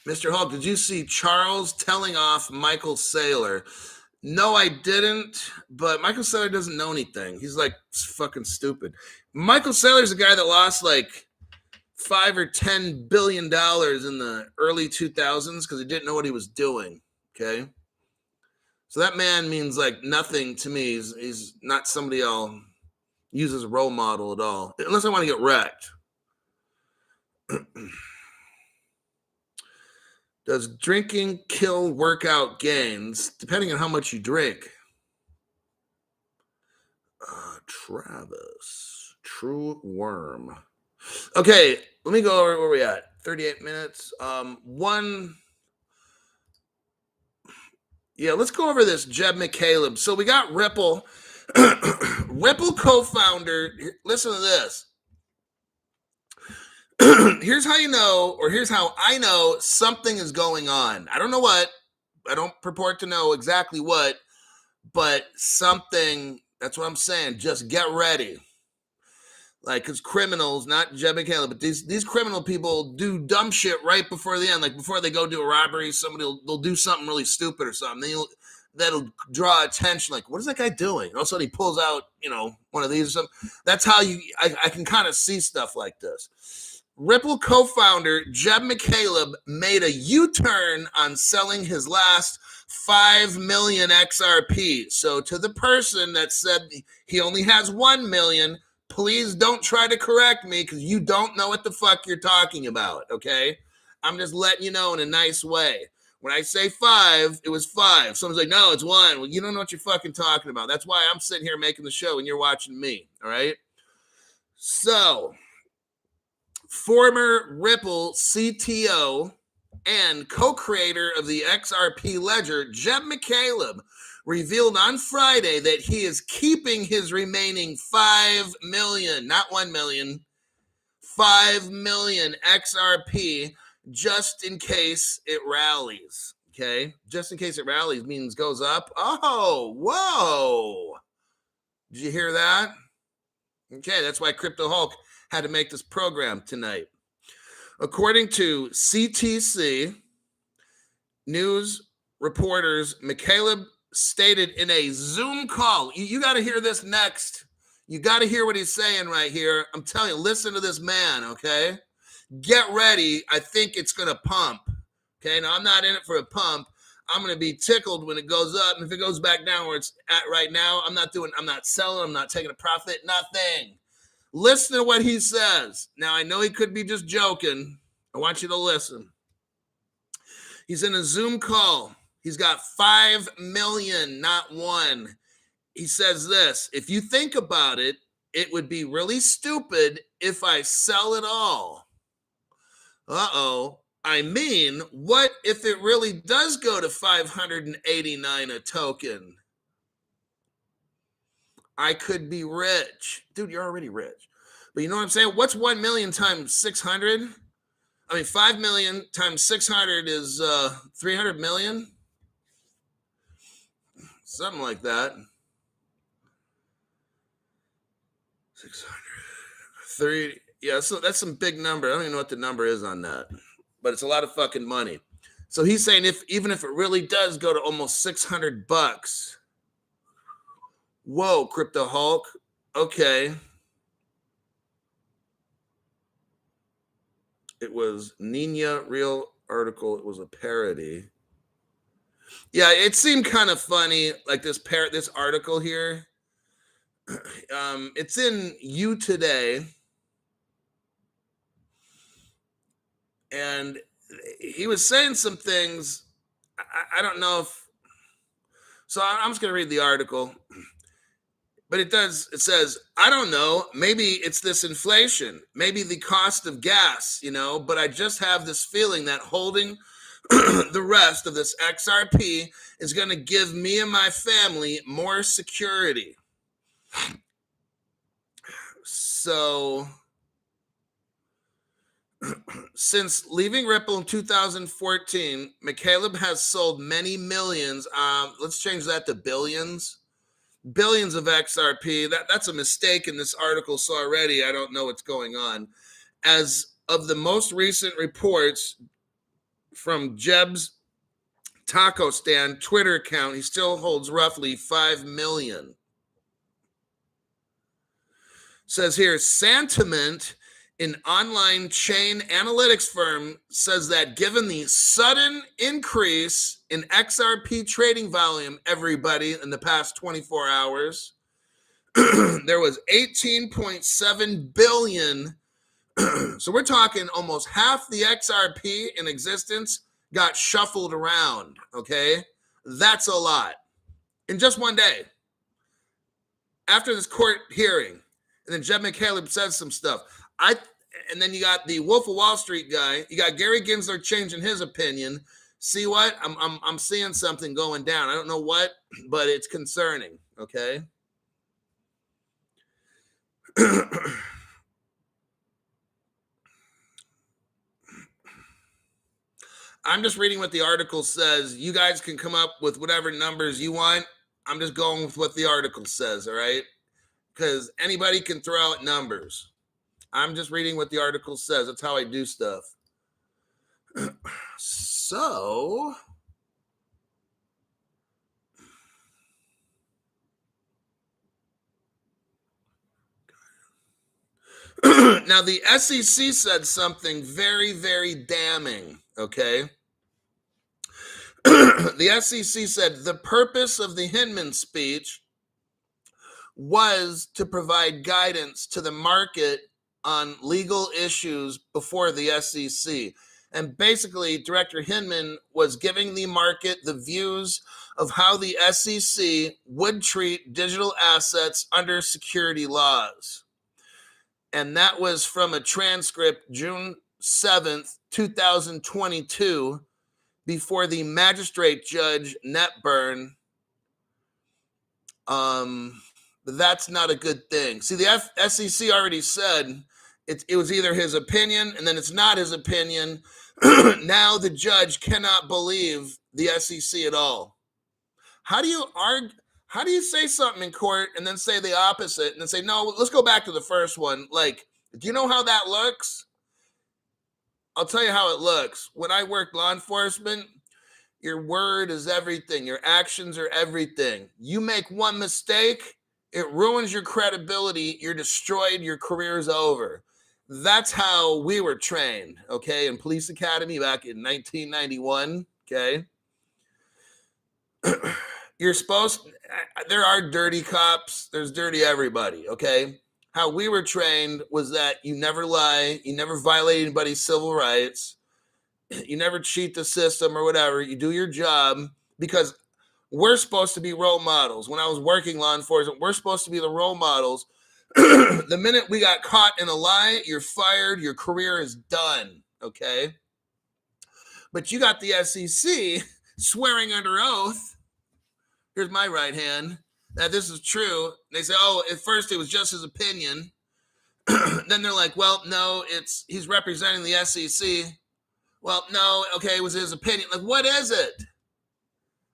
Mr. Hulk, did you see Charles telling off Michael Saylor? No, I didn't, but Michael Saylor doesn't know anything. He's like fucking stupid. Michael Saylor's a guy that lost like $5 or $10 billion in the early 2000s because he didn't know what he was doing, okay? So that man means like nothing to me. He's not somebody I'll use as a role model at all, unless I want to get wrecked. Does drinking kill workout gains? Depending on how much you drink. Travis, True Worm. Okay, let me go over where we at. 38 minutes. Let's go over this Jed McCaleb. So we got Ripple. Ripple co-founder. Listen to this. Here's how you know, or here's how I know something is going on. I don't know what. I don't purport to know exactly what, but something, that's what I'm saying. Just get ready. Like, because criminals, not Jed McCaleb, but these criminal people do dumb shit right before the end. Like, before they go do a robbery, they'll do something really stupid or something. That'll draw attention. Like, what is that guy doing? All of a sudden he pulls out, one of these or something. That's how I can kind of see stuff like this. Ripple co-founder Jed McCaleb made a U-turn on selling his last 5 million XRP. So to the person that said he only has 1 million, please don't try to correct me because you don't know what the fuck you're talking about, okay? I'm just letting you know in a nice way. When I say 5, it was 5. Someone's like, no, it's 1. Well, you don't know what you're fucking talking about. That's why I'm sitting here making the show and you're watching me, all right? So, former Ripple CTO and co-creator of the XRP ledger, Jed McCaleb, revealed on Friday that he is keeping his remaining 5 million, not 1 million, 5 million XRP just in case it rallies. Okay, just in case it rallies means goes up. Oh, whoa. Did you hear that? Okay, that's why Crypto Hulk had to make this program tonight. According to CTC news reporters, McCaleb stated in a Zoom call, you got to hear this next. You got to hear what he's saying right here. I'm telling you, listen to this man, okay? Get ready. I think it's going to pump. Okay, now I'm not in it for a pump. I'm going to be tickled when it goes up. And if it goes back down where it's at right now, I'm not selling, I'm not taking a profit, nothing. Listen to what he says. Now, I know he could be just joking. I want you to listen. He's in a Zoom call. He's got 5 million, not 1. He says this, if you think about it, it would be really stupid if I sell it all. Uh-oh. I mean, what if it really does go to 589 a token? I could be rich. Dude, you're already rich. But you know what I'm saying? What's 1 million times 600? I mean, 5 million times 600 is 300 million? Something like that. 600. Yeah, so that's some big number. I don't even know what the number is on that. But it's a lot of fucking money. So he's saying even if it really does go to almost $600, whoa, Crypto Hulk. Okay. It was Nina real article. It was a parody. Yeah, it seemed kind of funny, like this article here. It's in You Today. And he was saying some things. I don't know if. So I'm just going to read the article. But it says, I don't know, maybe it's this inflation, maybe the cost of gas, but I just have this feeling that holding the rest of this XRP is going to give me and my family more security. So, since leaving Ripple in 2014, McCaleb has sold many millions. Let's change that to billions of XRP. That's a mistake in this article. So already I don't know what's going on. As of the most recent reports from Jeb's taco stand Twitter account, he still holds roughly 5 million. Says here, Sentiment, an online chain analytics firm, says that given the sudden increase in XRP trading volume, everybody, in the past 24 hours, there was 18.7 billion. So we're talking almost half the XRP in existence got shuffled around, okay? That's a lot. In just one day. After this court hearing, and then Jed McCaleb says some stuff. And then you got the Wolf of Wall Street guy. You got Gary Gensler changing his opinion. See what? I'm seeing something going down. I don't know what, but it's concerning. Okay. I'm just reading what the article says. You guys can come up with whatever numbers you want. I'm just going with what the article says. All right. Because anybody can throw out numbers. I'm just reading what the article says. That's how I do stuff. So, now the SEC said something very, very damning, okay? The SEC said the purpose of the Hinman speech was to provide guidance to the market on legal issues before the SEC. And basically, Director Hinman was giving the market the views of how the SEC would treat digital assets under security laws. And that was from a transcript June 7th, 2022, before the magistrate judge Netburn. That's not a good thing. See, the SEC already said it was either his opinion, and then it's not his opinion. Now the judge cannot believe the SEC at all. How do you argue? How do you say something in court and then say the opposite and then say, no, let's go back to the first one? Like, do you know how that looks? I'll tell you how it looks. When I worked law enforcement, your word is everything. Your actions are everything. You make one mistake, it ruins your credibility. You're destroyed. Your career's over. That's how we were trained, okay, in police academy back in 1991, okay? You're supposed, there are dirty cops. There's dirty everybody, okay? How we were trained was that you never lie. You never violate anybody's civil rights. You never cheat the system or whatever. You do your job because we're supposed to be role models. When I was working law enforcement, we're supposed to be the role models. The minute we got caught in a lie, you're fired. Your career is done, okay? But you got the SEC swearing under oath. Here's my right hand, that this is true. They say, oh, at first it was just his opinion. Then they're like, well, no, he's representing the SEC. Well, no, okay, it was his opinion. Like, what is it?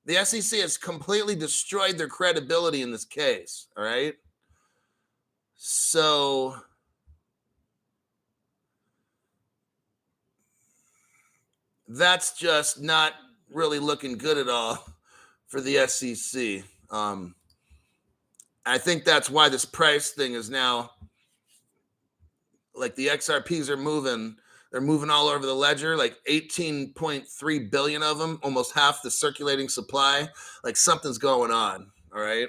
The SEC has completely destroyed their credibility in this case, all right? So that's just not really looking good at all for the SEC. I think that's why this price thing is now, like, the XRPs are moving. They're moving all over the ledger, like 18.3 billion of them, almost half the circulating supply. Like, something's going on, all right?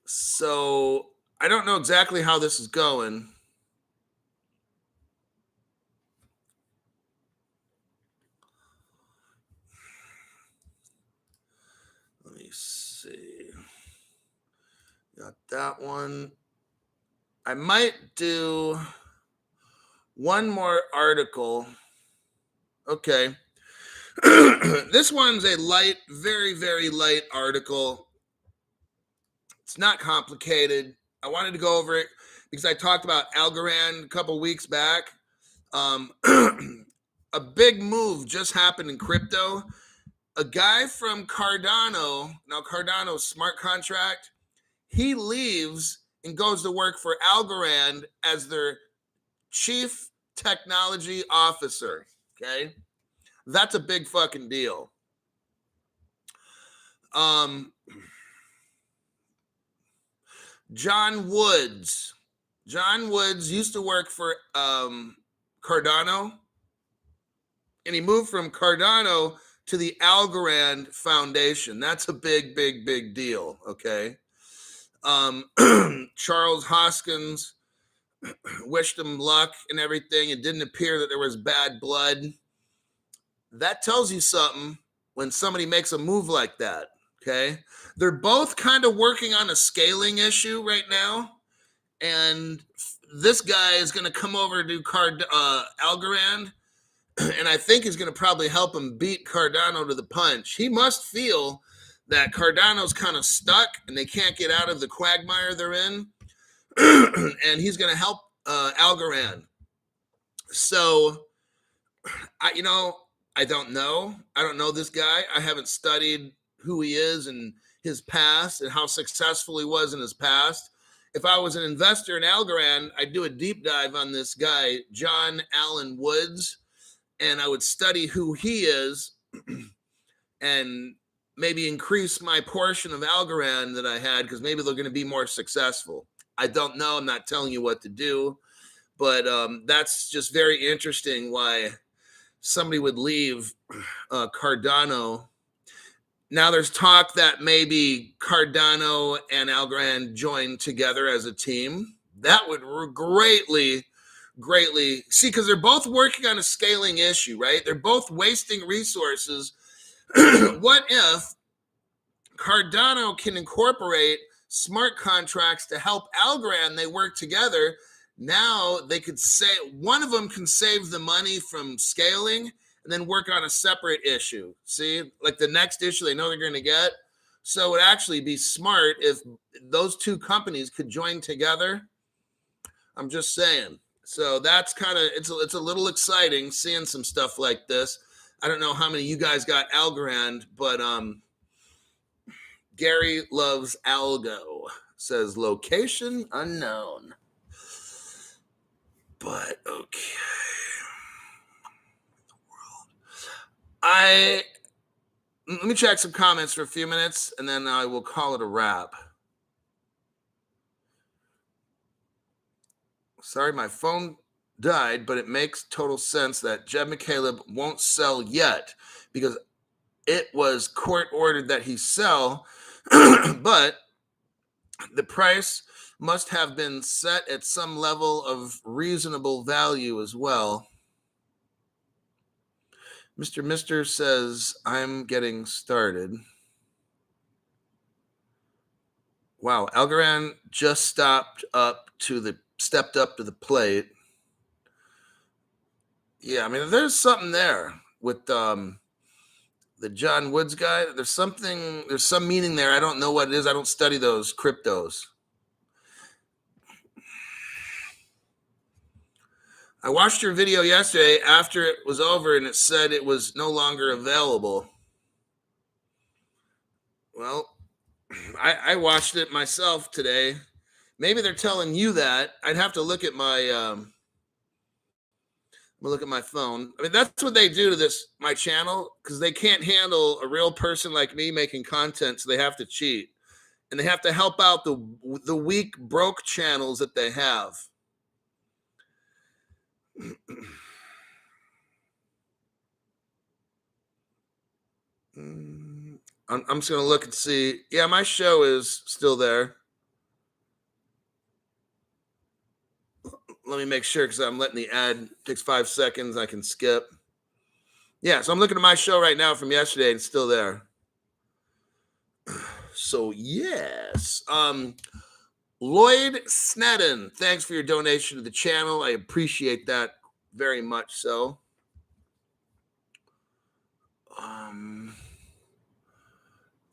So I don't know exactly how this is going. Let me see. Got that one. I might do one more article. Okay. This one's a light, very, very light article. It's not complicated. I wanted to go over it because I talked about Algorand a couple weeks back. A big move just happened in crypto. A guy from Cardano, now Cardano's smart contract, he leaves and goes to work for Algorand as their chief technology officer, okay? That's a big fucking deal. John Woods used to work for Cardano, and he moved from Cardano to the Algorand Foundation. That's a big, big, big deal, okay? Charles Hoskins wished him luck and everything. It didn't appear that there was bad blood. That tells you something when somebody makes a move like that, okay? They're both kind of working on a scaling issue right now, and this guy is going to come over to Algorand, and I think he's going to probably help him beat Cardano to the punch. He must feel that Cardano's kind of stuck and they can't get out of the quagmire they're in, and he's going to help Algorand. So, I don't know. I don't know this guy. I haven't studied who he is and his past and how successful he was in his past. If I was an investor in Algorand, I'd do a deep dive on this guy, John Allen Woods, and I would study who he is and maybe increase my portion of Algorand that I had, because maybe they're going to be more successful. I don't know. I'm not telling you what to do, but that's just very interesting why somebody would leave Cardano. Now there's talk that maybe Cardano and Algorand join together as a team. That would greatly see, because they're both working on a scaling issue, right? They're both wasting resources. What if Cardano can incorporate smart contracts to help Algorand? They work together. Now they could say one of them can save the money from scaling and then work on a separate issue. See, like the next issue they know they're going to get. So it would actually be smart if those two companies could join together. I'm just saying. So that's kind of, it's a little exciting seeing some stuff like this. I don't know how many of you guys got Algorand, but Gary loves Algo, says location unknown. But okay. Let me check some comments for a few minutes and then I will call it a wrap. Sorry, my phone died, but it makes total sense that Jed McCaleb won't sell yet because it was court ordered that he sell, but the price must have been set at some level of reasonable value as well. Mr. says, I'm getting started. Wow, Algorand just stepped up to the plate. Yeah, I mean, there's something there with the John Woods guy. There's some meaning there. I don't know what it is. I don't study those cryptos. I watched your video yesterday after it was over and it said it was no longer available. Well, I watched it myself today. Maybe they're telling you that. I'd have to look at my phone. I mean, that's what they do to my channel, because they can't handle a real person like me making content, so they have to cheat. And they have to help out the weak, broke channels that they have. I'm just going to look and see. Yeah, my show is still there. Let me make sure, because I'm letting the ad, it takes 5 seconds. I can skip. Yeah, so I'm looking at my show right now from yesterday and it's still there. So, yes. Lloyd Snedden, thanks for your donation to the channel. I appreciate that very much so.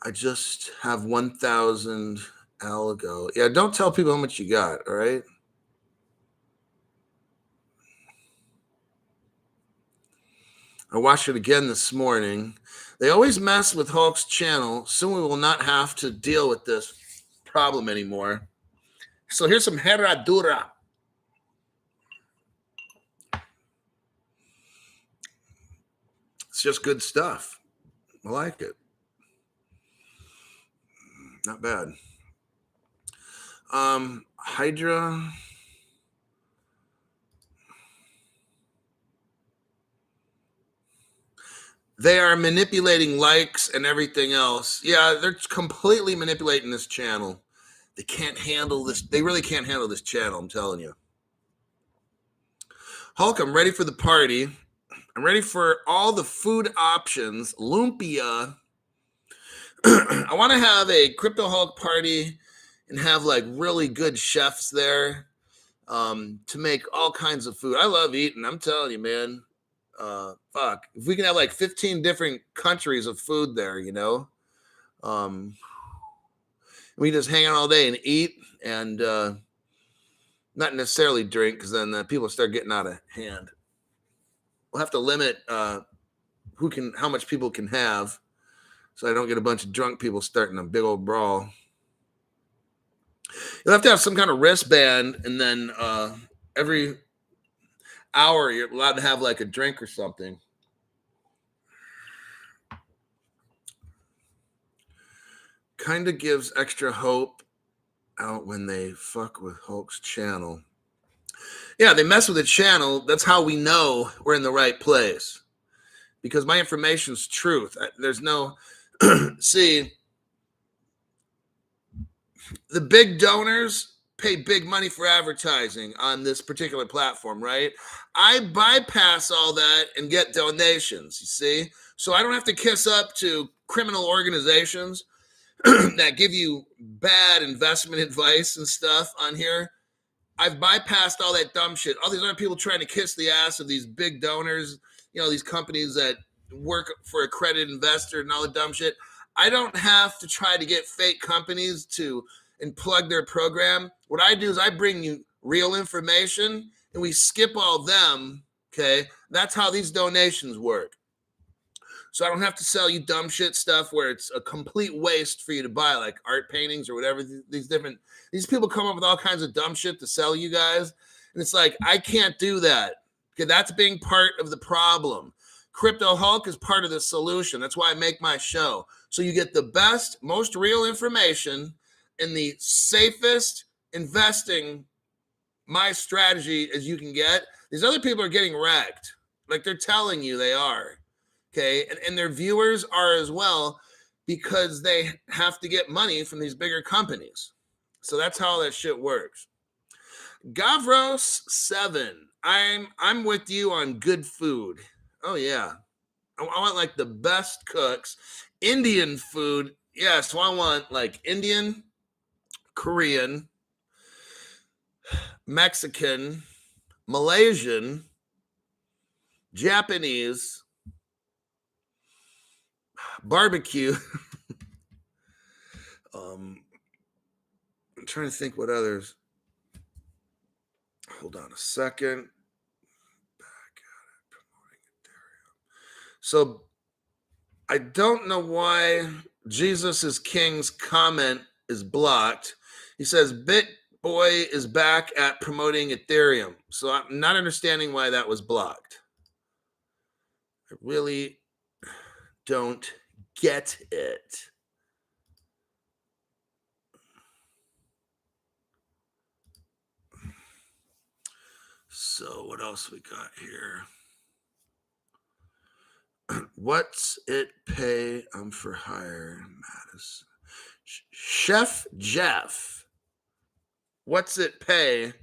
I just have 1,000 Algo. Yeah, don't tell people how much you got, all right? I watched it again this morning. They always mess with Hulk's channel. Soon we will not have to deal with this problem anymore. So here's some Herradura. It's just good stuff. I like it. Not bad. Hydra. They are manipulating likes and everything else. Yeah, they're completely manipulating this channel. They can't handle this. They really can't handle this channel, I'm telling you. Hulk, I'm ready for the party. I'm ready for all the food options. Lumpia. I want to have a Crypto Hulk party and have like really good chefs there to make all kinds of food. I love eating. I'm telling you, man. Fuck. If we can have like 15 different countries of food there, you know. We just hang out all day and eat and not necessarily drink, because then people start getting out of hand. We'll have to limit how much people can have, so I don't get a bunch of drunk people starting a big old brawl. You'll have to have some kind of wristband, and then every hour you're allowed to have like a drink or something. Kind of gives extra hope out when they fuck with Hulk's channel. Yeah, they mess with the channel. That's how we know we're in the right place. because my information's truth. There's no, see, the big donors pay big money for advertising on this particular platform, right? I bypass all that and get donations, you see? So I don't have to kiss up to criminal organizations that give you bad investment advice and stuff on here. I've bypassed all that dumb shit. All these other people trying to kiss the ass of these big donors, these companies that work for accredited investor and all the dumb shit. I don't have to try to get fake companies to and plug their program. What I do is I bring you real information and we skip all them. Okay. That's how these donations work. So I don't have to sell you dumb shit stuff where it's a complete waste for you to buy, like art paintings or whatever. These people come up with all kinds of dumb shit to sell you guys. And it's like, I can't do that. Okay, that's being part of the problem. Crypto Hulk is part of the solution. That's why I make my show. So you get the best, most real information in the safest investing my strategy as you can get. These other people are getting wrecked. Like they're telling you they are. Okay. And their viewers are as well because they have to get money from these bigger companies. So that's how that shit works. Gavros 7. I'm with you on good food. Oh yeah. I want like the best cooks. Indian food. Yeah, so I want like Indian, Korean, Mexican, Malaysian, Japanese, barbecue. I'm trying to think what others. Hold on a second. Back at it, promoting Ethereum. So I don't know why Jesus is King's comment is blocked. He says BitBoy is back at promoting Ethereum. So I'm not understanding why that was blocked. I really don't get it. So what else we got here? What's it pay? I'm for hire, Madison. Chef Jeff. What's it pay?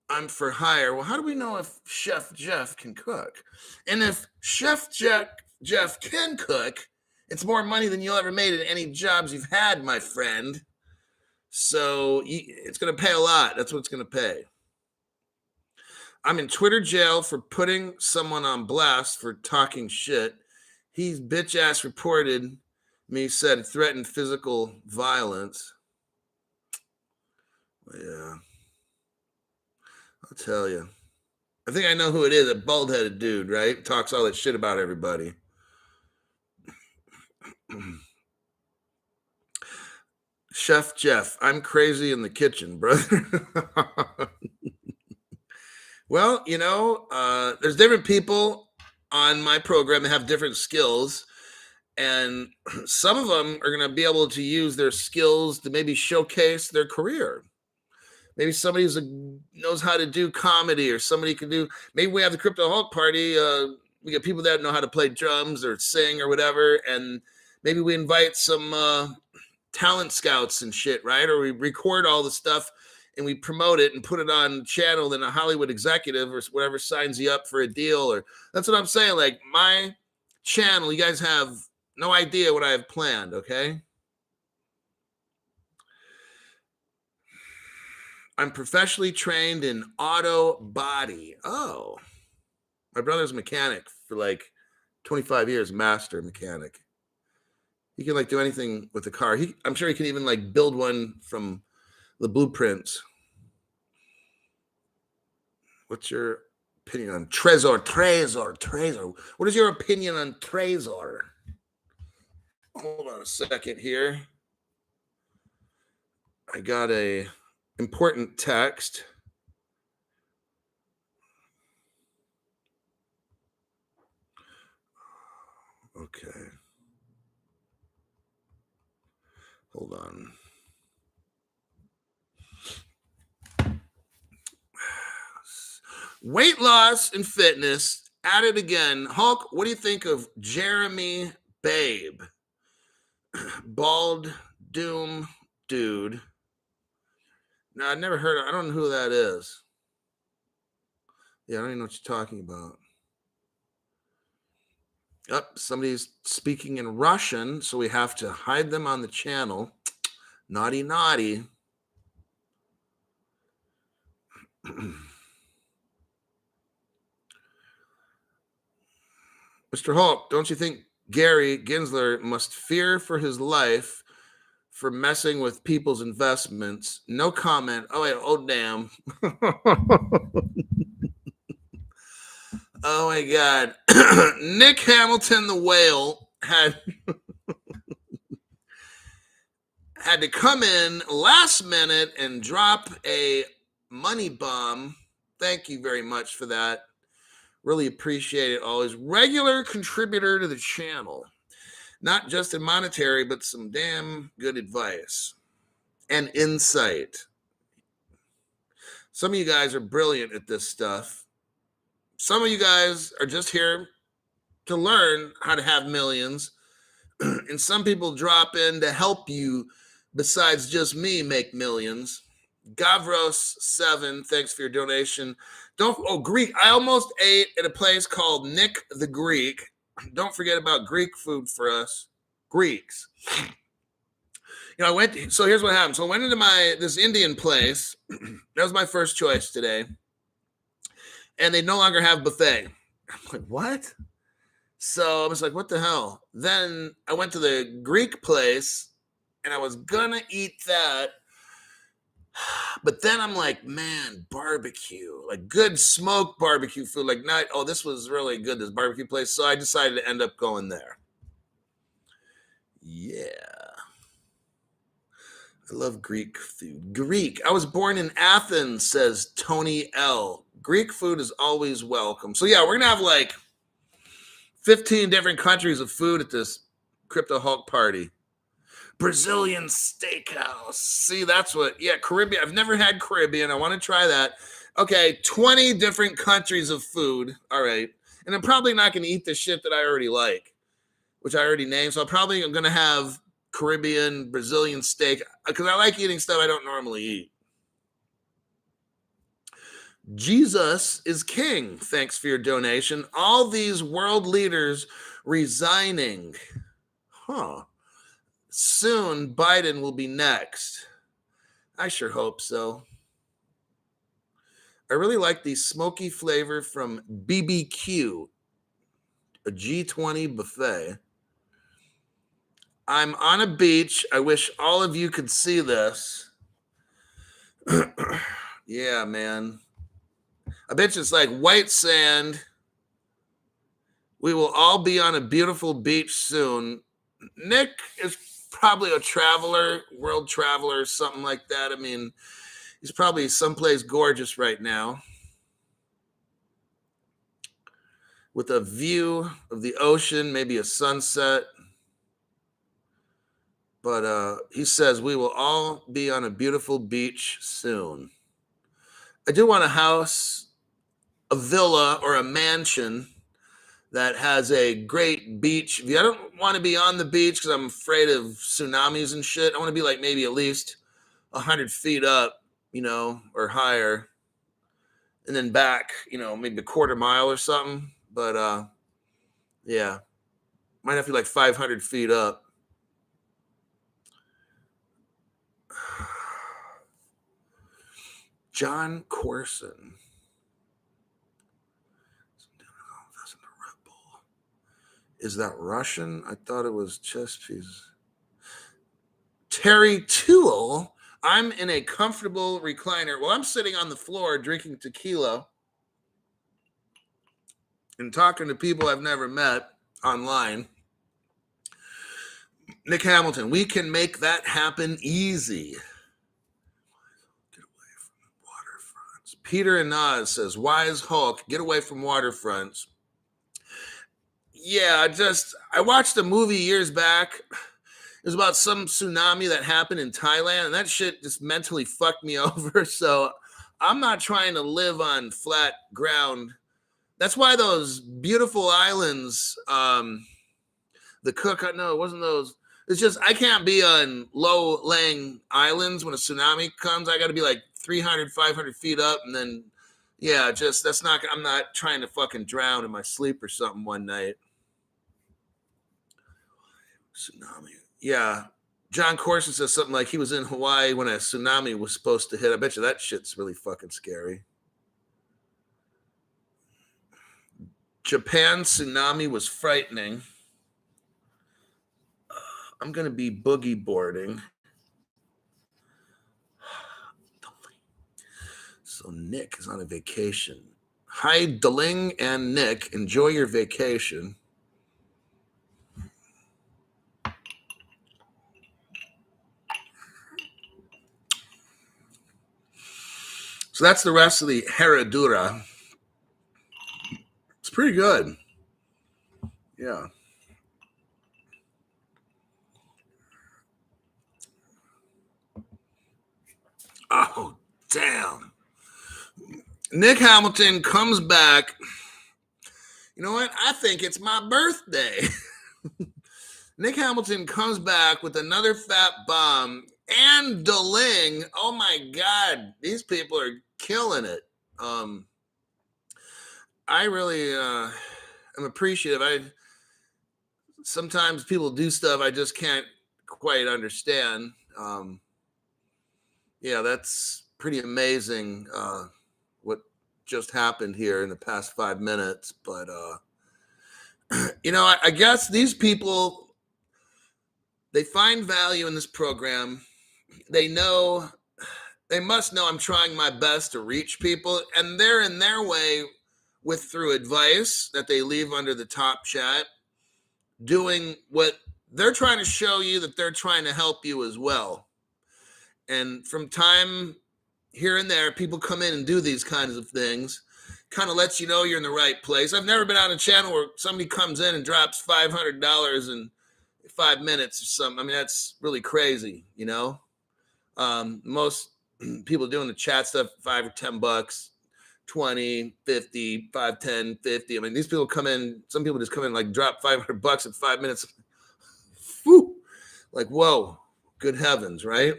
I'm for hire. Well, how do we know if Chef Jeff can cook? And if Chef Jeff can cook, it's more money than you'll ever made in any jobs you've had, my friend. So it's going to pay a lot. That's what it's going to pay. I'm in Twitter jail for putting someone on blast for talking shit. He's bitch ass reported me, said threatened physical violence. Yeah. I'll tell you. I think I know who it is, a bald-headed dude, right? Talks all that shit about everybody. Chef Jeff, I'm crazy in the kitchen, brother. Well, there's different people on my program that have different skills. And some of them are going to be able to use their skills to maybe showcase their career. Maybe somebody knows how to do comedy, or somebody can do, maybe we have the Crypto Hulk party. We get people that know how to play drums or sing or whatever. And maybe we invite some talent scouts and shit, right? Or we record all the stuff and we promote it and put it on the channel. Then a Hollywood executive or whatever signs you up for a deal. Or that's what I'm saying. Like my channel, you guys have no idea what I have planned, okay? I'm professionally trained in auto body. Oh, my brother's a mechanic for like 25 years, master mechanic. He can like do anything with the car. I'm sure he can even like build one from the blueprints. What's your opinion on Trezor? What is your opinion on Trezor? Hold on a second here. I got a important text. Okay. Hold on. Weight loss and fitness At it again. Hulk, what do you think of Jeremy Babe? Bald Doom dude. No, I've never heard of, I don't know who that is. Yeah, I don't even know what you're talking about. Yep, somebody's speaking in Russian, so we have to hide them on the channel. Naughty, naughty. Mr. Hulk, don't you think Gary Gensler must fear for his life for messing with people's investments? No comment. Oh, wait. Oh, damn. Oh, my God. Nick Hamilton, the whale, had to come in last minute and drop a money bomb. Thank you very much for that. Really appreciate it always. Regular contributor to the channel. Not just in monetary, but some damn good advice and insight. Some of you guys are brilliant at this stuff. Some of you guys are just here to learn how to have millions. And some people drop in to help you, besides just me, make millions. Gavros7, thanks for your donation. Greek. I almost ate at a place called Nick the Greek. Don't forget about Greek food for us Greeks. So here's what happened. So I went into this Indian place. That was my first choice today. And they no longer have buffet. I'm like, what? So I was like, what the hell? Then I went to the Greek place and I was gonna eat that. But then I'm like, man, barbecue, like good smoked barbecue food, like this was really good, this barbecue place. So I decided to end up going there. Yeah. I love Greek food. Greek. I was born in Athens, says Tony L. Greek food is always welcome. So yeah, we're going to have like 15 different countries of food at this Crypto Hulk party. Brazilian steakhouse. See, that's Caribbean. I've never had Caribbean. I want to try that. Okay, 20 different countries of food. All right. And I'm probably not going to eat the shit that I already like, which I already named. So I'm probably going to have Caribbean, Brazilian steak, because I like eating stuff I don't normally eat. Jesus is king. Thanks for your donation. All these world leaders resigning. Huh. Soon, Biden will be next. I sure hope so. I really like the smoky flavor from BBQ, a G20 buffet. I'm on a beach. I wish all of you could see this. Yeah, man. I bet you it's like white sand. We will all be on a beautiful beach soon. Nick is probably a traveler, world traveler, something like that. I mean, he's probably someplace gorgeous right now with a view of the ocean, maybe a sunset. But he says we will all be on a beautiful beach soon. I do want a house, a villa, or a mansion that has a great beach view. I don't want to be on the beach because I'm afraid of tsunamis and shit. I want to be like maybe at least 100 feet up, or higher. And then back, maybe a quarter mile or something. But yeah, might have to be like 500 feet up. John Corson. Is that Russian? I thought it was chess piece. Terry Toole. I'm in a comfortable recliner. Well, I'm sitting on the floor drinking tequila and talking to people I've never met online. Nick Hamilton, we can make that happen easy. Get away from waterfronts. Peter and Nas says, Wise Hulk, get away from waterfronts. Yeah, I watched a movie years back. It was about some tsunami that happened in Thailand, and that shit just mentally fucked me over. So I'm not trying to live on flat ground That's why those beautiful islands, the Cook, no, it wasn't those. It's just I can't be on low-lying islands when a tsunami comes. I got to be like 300, 500 feet up, and then, yeah, just that's not. I'm not trying to fucking drown in my sleep or something one night. Tsunami, yeah. John Corson says something like he was in Hawaii when a tsunami was supposed to hit. I bet you that shit's really fucking scary. Japan tsunami was frightening. I'm going to be boogie boarding. So Nick is on a vacation. Hi, Deling and Nick. Enjoy your vacation. So that's the rest of the Herradura. It's pretty good. Yeah. Oh, damn. Nick Hamilton comes back. You know what? I think it's my birthday. Nick Hamilton comes back with another fat bomb and Deling. Oh my God. These people are killing it. I really am appreciative. Sometimes people do stuff I just can't quite understand. Yeah, that's pretty amazing what just happened here in the past 5 minutes. But, I guess these people, they find value in this program. They must know I'm trying my best to reach people. And they're in their way through advice that they leave under the top chat, doing what they're trying to show you that they're trying to help you as well. And from time here and there, people come in and do these kinds of things, kind of lets you know you're in the right place. I've never been on a channel where somebody comes in and drops $500 in 5 minutes or something. I mean, that's really crazy, Most people doing the chat stuff, $5 or $10, 20, 50, 5, 10, 50. I mean, these people come in, some people just come in like drop $500 in 5 minutes. Whew. Like, whoa, good heavens, right?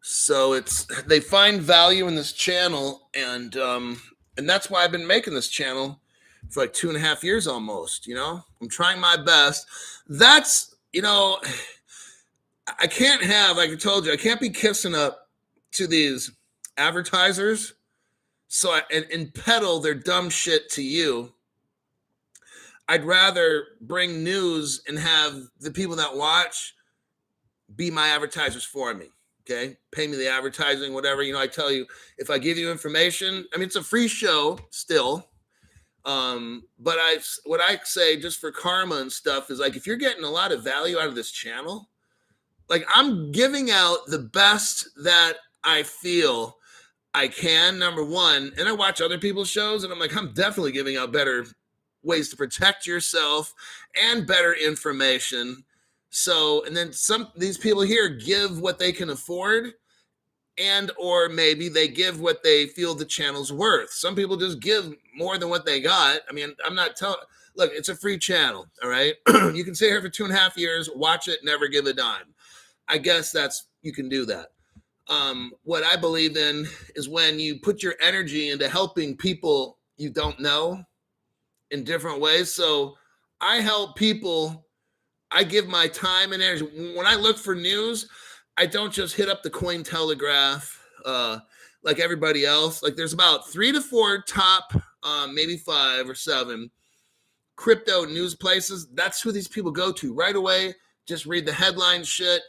So they find value in this channel, and that's why I've been making this channel for like 2.5 years almost. I'm trying my best. That's I can't have, like I told you, I can't be kissing up to these advertisers and peddle their dumb shit to you. I'd rather bring news and have the people that watch be my advertisers for me. Okay, pay me the advertising, whatever. I tell you, if I give you information, I mean, it's a free show still. But what I say just for karma and stuff is like, if you're getting a lot of value out of this channel, like I'm giving out the best that I feel I can, number one. And I watch other people's shows and I'm like, I'm definitely giving out better ways to protect yourself and better information. So, and then these people here give what they can afford, and or maybe they give what they feel the channel's worth. Some people just give more than what they got. I mean, I'm not telling, look, it's a free channel, all right? You can stay here for 2.5 years, watch it, never give a dime. I guess you can do that. What I believe in is when you put your energy into helping people you don't know in different ways. So I help people. I give my time and energy. When I look for news, I don't just hit up the Cointelegraph like everybody else. Like there's about 3 to 4 top, maybe 5 or 7 crypto news places. That's who these people go to right away. Just read the headline shit.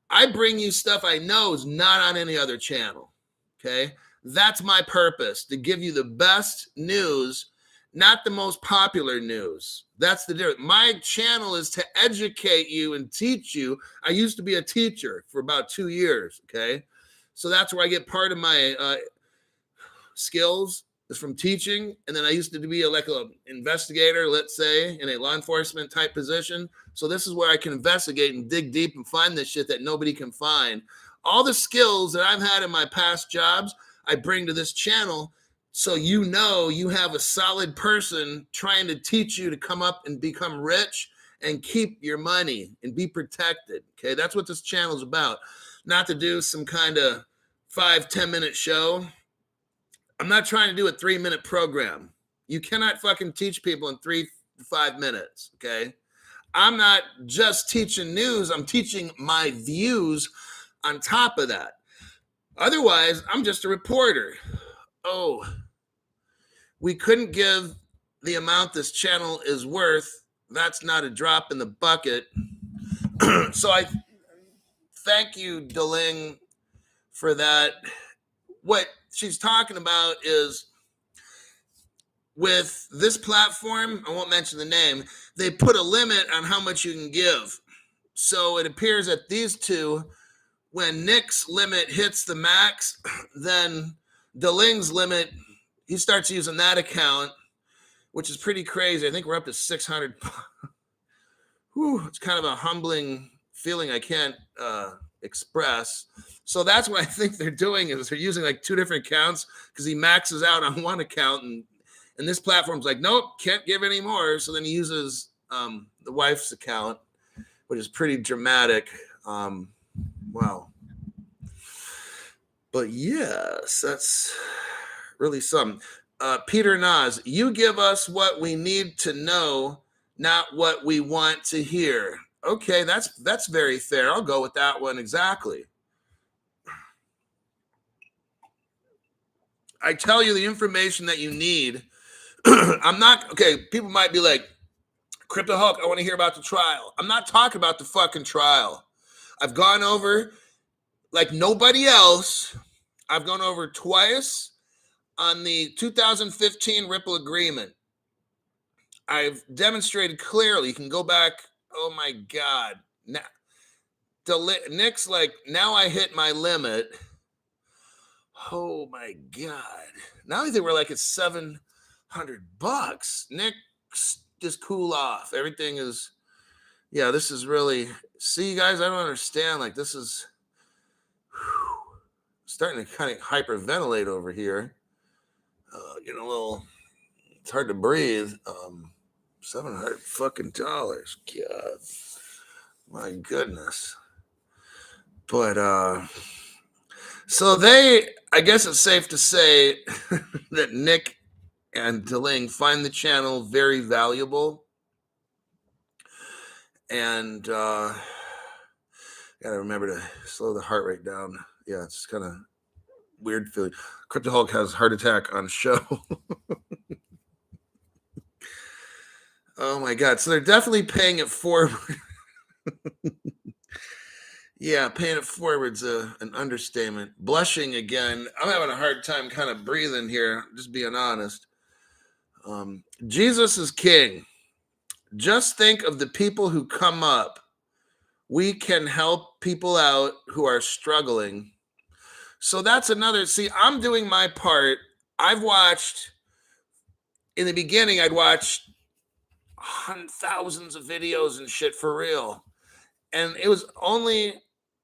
I bring you stuff I know is not on any other channel. Okay. That's my purpose, to give you the best news, not the most popular news. That's the difference. My channel is to educate you and teach you. I used to be a teacher for about 2 years, okay? So that's where I get part of my skills is from teaching. And then I used to be like an investigator, let's say, in a law enforcement type position. So this is where I can investigate and dig deep and find this shit that nobody can find. All the skills that I've had in my past jobs, I bring to this channel So you know you have a solid person trying to teach you to come up and become rich and keep your money and be protected. Okay, that's what this channel is about. Not to do some kind of 5-10 minute show. I'm not trying to do a 3-minute program. You cannot fucking teach people in 3 to 5 minutes. Okay, I'm not just teaching news. I'm teaching my views on top of that. Otherwise, I'm just a reporter. Oh, we couldn't give the amount this channel is worth. That's not a drop in the bucket. So I thank you, Deling, for that. What she's talking about is with this platform, I won't mention the name, they put a limit on how much you can give. So it appears that these two, when Nick's limit hits the max, then Deling's limit, he starts using that account, which is pretty crazy. I think we're up to 600. Whew, it's kind of a humbling feeling I can't express. So that's what I think they're doing is they're using like 2 different accounts because he maxes out on one account and this platform's like, nope, can't give any more. So then he uses the wife's account, which is pretty dramatic. Wow. But yes, that's really something. Peter Nas, you give us what we need to know, not what we want to hear. Okay, that's very fair. I'll go with that one exactly. I tell you the information that you need. I'm not, okay, people might be like, Crypto Hulk, I want to hear about the trial. I'm not talking about the fucking trial. I've gone over, like nobody else, I've gone over twice on the 2015 Ripple agreement. I've demonstrated clearly, you can go back, oh my God. Now, Nick's like, now I hit my limit. Oh my God. Now I think we're like at $700. Nick, just cool off. Everything is, yeah, this is really, see you guys, I don't understand. Like this is starting to kind of hyperventilate over here. Getting a little, it's hard to breathe. $700 fucking dollars. God, my goodness. But so I guess it's safe to say that Nick and Deling find the channel very valuable. And gotta remember to slow the heart rate down. Yeah, it's kind of weird feeling. Crypto Hulk has heart attack on show. Oh my God. So they're definitely paying it forward. Yeah, paying it forward's an understatement. Blushing again. I'm having a hard time kind of breathing here, just being honest. Jesus is king. Just think of the people who come up. We can help people out who are struggling. So that's another, see, I'm doing my part. I've watched, in the beginning, I'd watch thousands of videos and shit for real. And it was only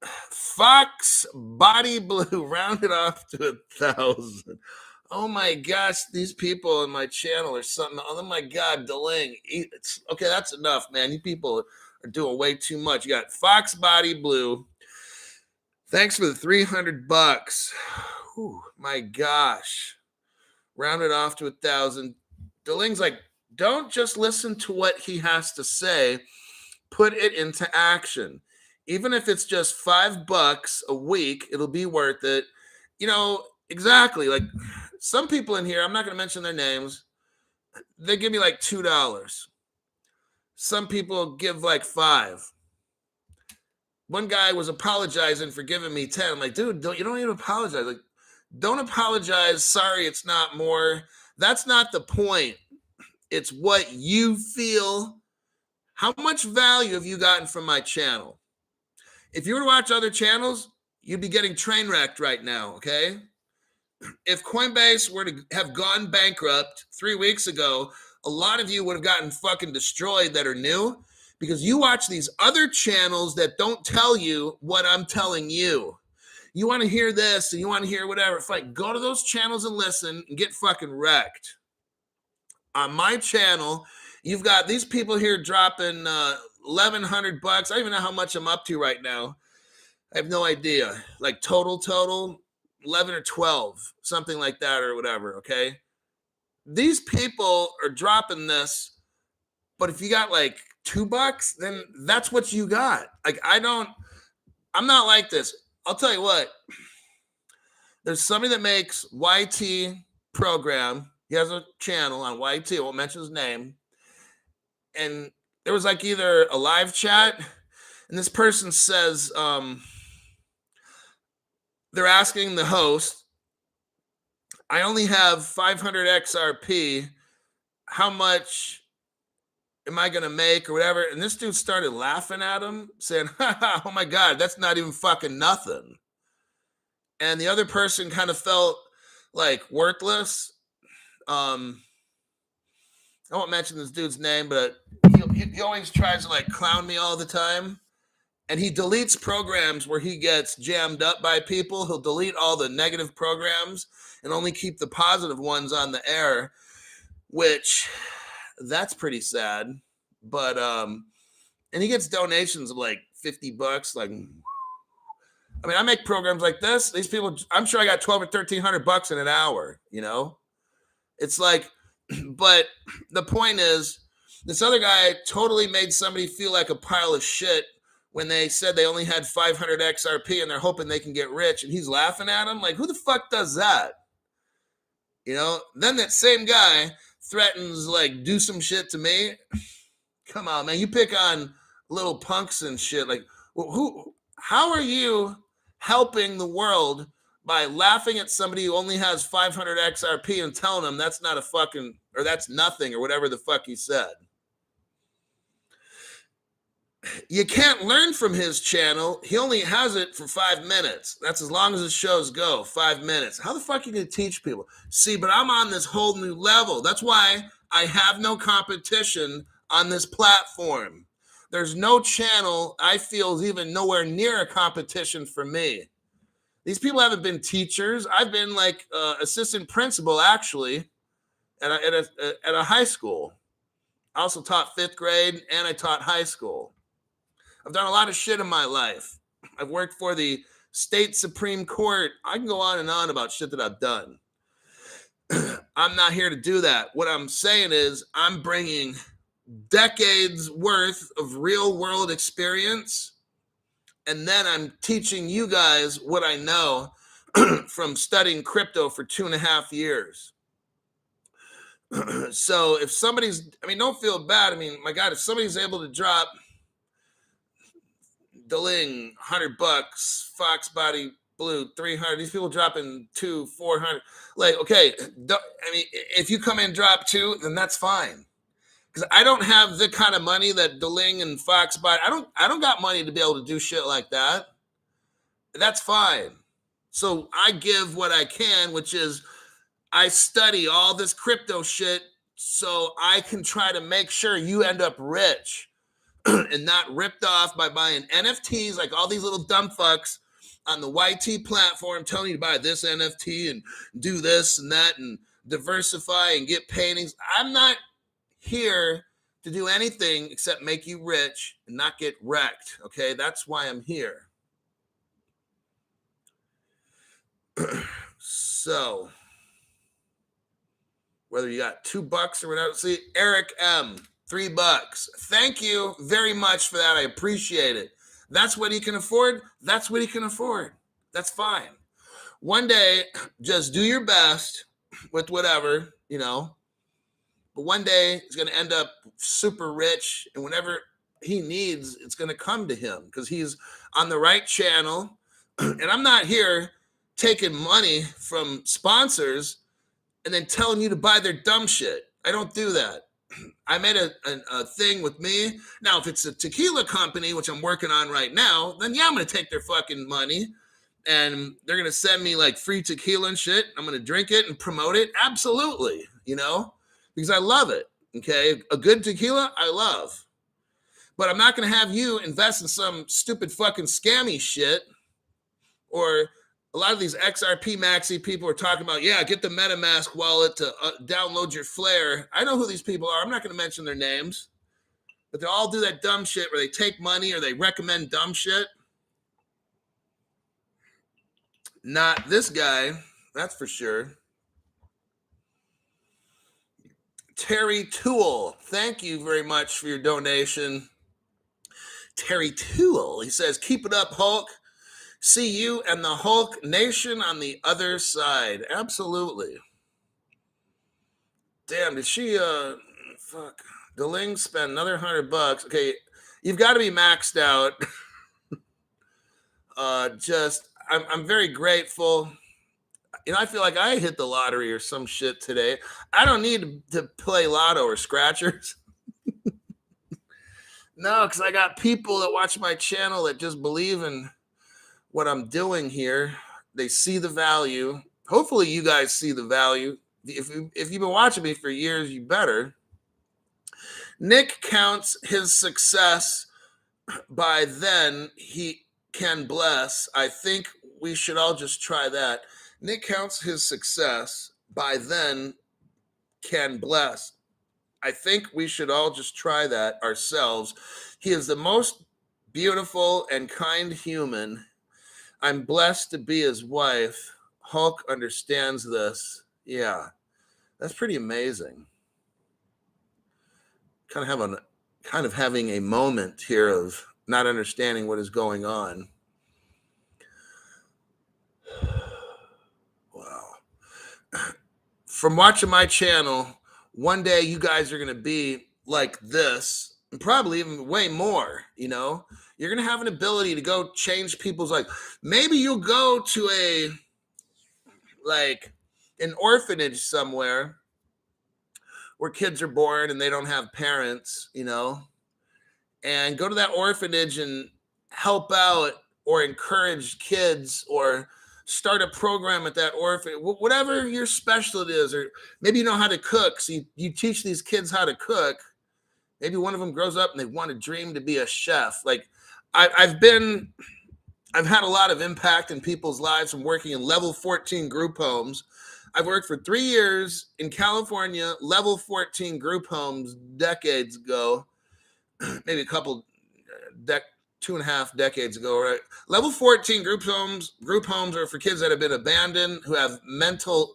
Fox Body Blue rounded off to 1,000. Oh my gosh, these people in my channel are something. Oh my God, Deling. Okay, that's enough, man. You people are doing way too much. You got Fox Body Blue. Thanks for the $300. Whew, my gosh. Rounded off to 1,000. Deling's like, don't just listen to what he has to say. Put it into action. Even if it's just $5 a week, it'll be worth it. You know, exactly. Like some people in here, I'm not going to mention their names. They give me like $2. Some people give like $5. One guy was apologizing for giving me 10. I'm like, dude, you don't even apologize. Like, don't apologize. Sorry, it's not more. That's not the point. It's what you feel. How much value have you gotten from my channel? If you were to watch other channels, you'd be getting train wrecked right now, okay? If Coinbase were to have gone bankrupt 3 weeks ago, a lot of you would have gotten fucking destroyed that are new because you watch these other channels that don't tell you what I'm telling you. you want to hear this and you want to hear whatever. Fine, go to those channels and listen and get fucking wrecked. On my channel, you've got these people here dropping $1,100. I don't even know how much I'm up to right now. I have no idea. Like total 11 or 12, something like that or whatever, okay? These people are dropping this, but if you got like $2, then that's what you got. Like I'm not like this. I'll tell you what. There's somebody that makes YT program. He has a channel on YT. I won't mention his name. And there was like either a live chat, and this person says, they're asking the host, I only have 500 XRP. How much am I going to make or whatever? And this dude started laughing at him, saying, oh my God, that's not even fucking nothing. And the other person kind of felt like worthless. I won't mention this dude's name, but he always tries to like clown me all the time. And he deletes programs where he gets jammed up by people. He'll delete all the negative programs and only keep the positive ones on the air, which that's pretty sad. But and he gets donations of like $50. Like, I mean, I make programs like this. These people, I'm sure I got $1,200 or $1,300 in an hour, you know? It's like, but the point is, this other guy totally made somebody feel like a pile of shit when they said they only had 500 XRP and they're hoping they can get rich, and he's laughing at him. Like, who the fuck does that? You know, then that same guy threatens, like, do some shit to me. Come on, man. You pick on little punks and shit. Like, how are you helping the world by laughing at somebody who only has 500 XRP and telling them that's not a fucking, or that's nothing, or whatever the fuck he said? You can't learn from his channel. He only has it for 5 minutes. That's as long as his shows go, 5 minutes. How the fuck are you going to teach people? See, but I'm on this whole new level. That's why I have no competition on this platform. There's no channel I feel is even nowhere near a competition for me. These people haven't been teachers. I've been like assistant principal, actually, at a high school. I also taught 5th grade, and I taught high school. I've done a lot of shit in my life. I've worked for the state Supreme Court. I can go on and on about shit that I've done. I'm not here to do that. What I'm saying is I'm bringing decades worth of real world experience, and then I'm teaching you guys what I know from studying crypto for 2.5 years. So if somebody's, I mean, don't feel bad. I mean, my God, if somebody's able to drop Deling $100, Fox Body Blue 300, these people dropping 200, 400. Like, okay, I mean, if you come in drop 2, then that's fine. Because I don't have the kind of money that Deling and Fox Body. I don't got money to be able to do shit like that. That's fine. So I give what I can, which is I study all this crypto shit so I can try to make sure you end up rich and not ripped off by buying NFTs like all these little dumb fucks on the YT platform telling you to buy this NFT and do this and that and diversify and get paintings. I'm not here to do anything except make you rich and not get wrecked, okay? That's why I'm here. So, whether you got $2 or whatever, see, Eric M., $3. Thank you very much for that. I appreciate it. That's what he can afford. That's what he can afford. That's fine. One day, just do your best with whatever, you know. But one day, he's going to end up super rich. And whenever he needs, it's going to come to him because he's on the right channel. And I'm not here taking money from sponsors and then telling you to buy their dumb shit. I don't do that. I made a thing with me. Now, if it's a tequila company, which I'm working on right now, then yeah, I'm going to take their fucking money and they're going to send me like free tequila and shit. I'm going to drink it and promote it. Absolutely. You know, because I love it. Okay. A good tequila, I love. But I'm not going to have you invest in some stupid fucking scammy shit or A lot of these XRP maxi people are talking about, yeah, get the MetaMask wallet to download your Flare. I know who these people are. I'm not going to mention their names, but they all do that dumb shit where they take money or they recommend dumb shit. Not this guy, that's for sure. Terry Toole, thank you very much for your donation. Terry Toole, he says, keep it up, Hulk. See you and the Hulk Nation on the other side. Absolutely. Damn, did she, fuck. Deling spent another $100. Okay, you've got to be maxed out. I'm very grateful. You know, I feel like I hit the lottery or some shit today. I don't need to play lotto or scratchers. No, because I got people that watch my channel that just believe in what I'm doing here. They see the value. Hopefully you guys see the value. If you've been watching me for years, you better. Nick counts his success by then he can bless. I think we should all just try that. Nick counts his success by then can bless. I think we should all just try that ourselves. He is the most beautiful and kind human. I'm blessed to be his wife. Hulk understands this. Yeah, that's pretty amazing. Kind of having a moment here of not understanding what is going on. Wow. From watching my channel, one day you guys are going to be like this, and probably even way more, you know? You're going to have an ability to go change people's life. Maybe you'll go to an orphanage somewhere where kids are born and they don't have parents, you know, and go to that orphanage and help out or encourage kids or start a program at that orphanage, whatever your specialty is, or maybe you know how to cook. So you teach these kids how to cook. Maybe one of them grows up and they want to dream to be a chef. Like I've had a lot of impact in people's lives from working in level 14 group homes. I've worked for 3 years in California, level 14 group homes decades ago, maybe a couple, 2.5 decades ago, right? Level 14 group homes are for kids that have been abandoned, who have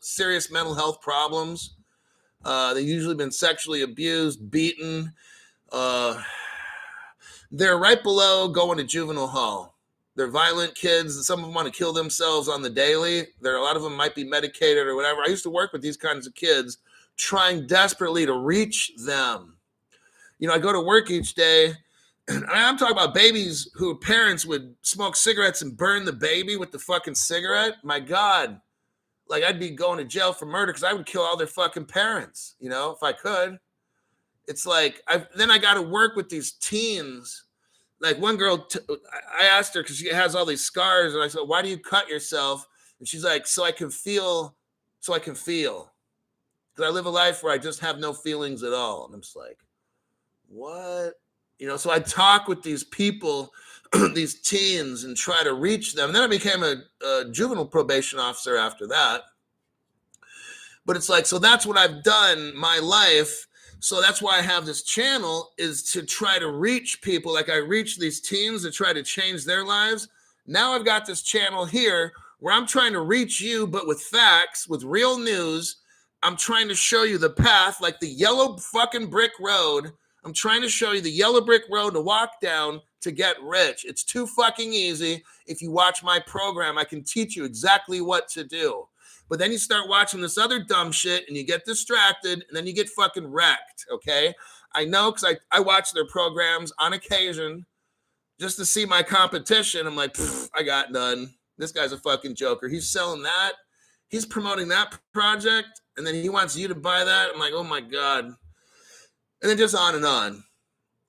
serious mental health problems. They've usually been sexually abused, beaten. They're right below going to juvenile hall. They're violent kids. Some of them want to kill themselves on the daily. A lot of them might be medicated or whatever. I used to work with these kinds of kids, trying desperately to reach them. You know, I go to work each day, and I'm talking about babies who parents would smoke cigarettes and burn the baby with the fucking cigarette. My God. Like, I'd be going to jail for murder because I would kill all their fucking parents, you know, if I could. It's like, then I got to work with these teens. Like one girl, I asked her because she has all these scars, and I said, why do you cut yourself? And she's like, so I can feel. Because I live a life where I just have no feelings at all. And I'm just like, what? You know, so I talk with these people, these teens, and try to reach them. And then I became a juvenile probation officer after that. But it's like, so that's what I've done my life. So that's why I have this channel, is to try to reach people. Like I reach these teens to try to change their lives. Now I've got this channel here where I'm trying to reach you, but with facts, with real news. I'm trying to show you the path, like the yellow fucking brick road. I'm trying to show you the yellow brick road to walk down to get rich. It's too fucking easy. If you watch my program, I can teach you exactly what to do. But then you start watching this other dumb shit and you get distracted and then you get fucking wrecked, okay? I know because I watch their programs on occasion just to see my competition. I'm like, I got none. This guy's a fucking joker. He's selling that. He's promoting that project, and then he wants you to buy that. I'm like, oh my God. And then just on and on.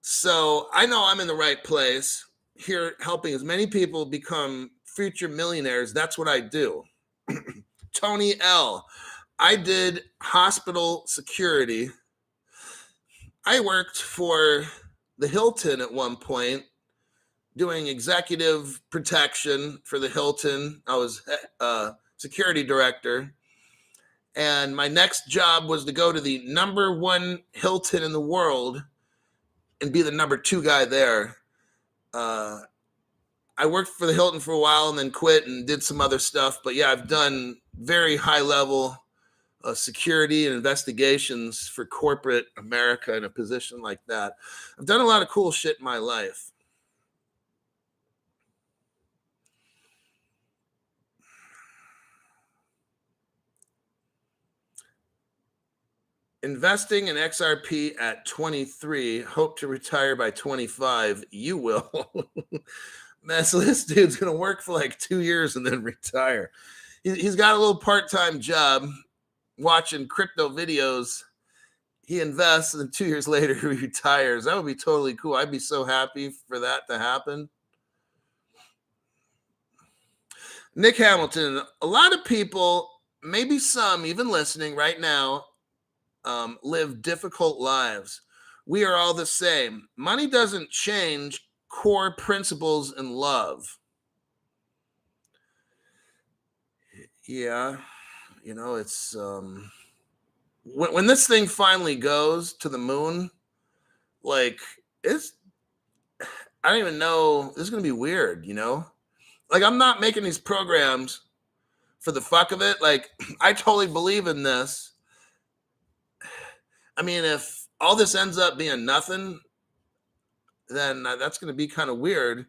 So I know I'm in the right place here, helping as many people become future millionaires. That's what I do. Tony L. I did hospital security. I worked for the Hilton at one point doing executive protection for the Hilton. I was security director. And my next job was to go to the #1 Hilton in the world and be the #2 guy there. I worked for the Hilton for a while and then quit and did some other stuff. But yeah, I've done very high level security and investigations for corporate America in a position like that. I've done a lot of cool shit in my life. Investing in XRP at 23, hope to retire by 25. You will. Man, so this dude's going to work for like 2 years and then retire. He's got a little part-time job watching crypto videos. He invests and then 2 years later he retires. That would be totally cool. I'd be so happy for that to happen. Nick Hamilton, a lot of people, maybe some even listening right now, live difficult lives. We are all the same. Money doesn't change core principles in love. Yeah, you know, it's when this thing finally goes to the moon, like it's, I don't even know, this is gonna be weird, you know? Like, I'm not making these programs for the fuck of it. Like, I totally believe in this. I mean, if all this ends up being nothing, then that's going to be kind of weird.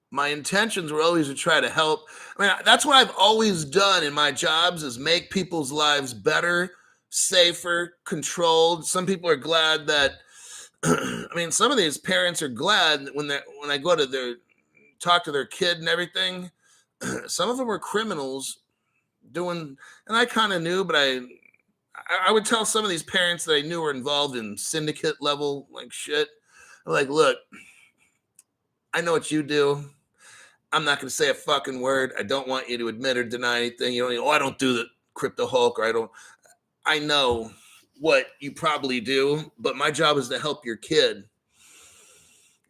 My intentions were always to try to help. I mean, that's what I've always done in my jobs, is make people's lives better, safer, controlled. Some people are glad that, I mean, some of these parents are glad when I go to talk to their kid and everything. Some of them were criminals doing, and I kind of knew, but I would tell some of these parents that I knew were involved in syndicate level like shit. I'm like, look, I know what you do. I'm not going to say a fucking word. I don't want you to admit or deny anything. You don't, I don't do the crypto Hulk, or I know what you probably do, but my job is to help your kid.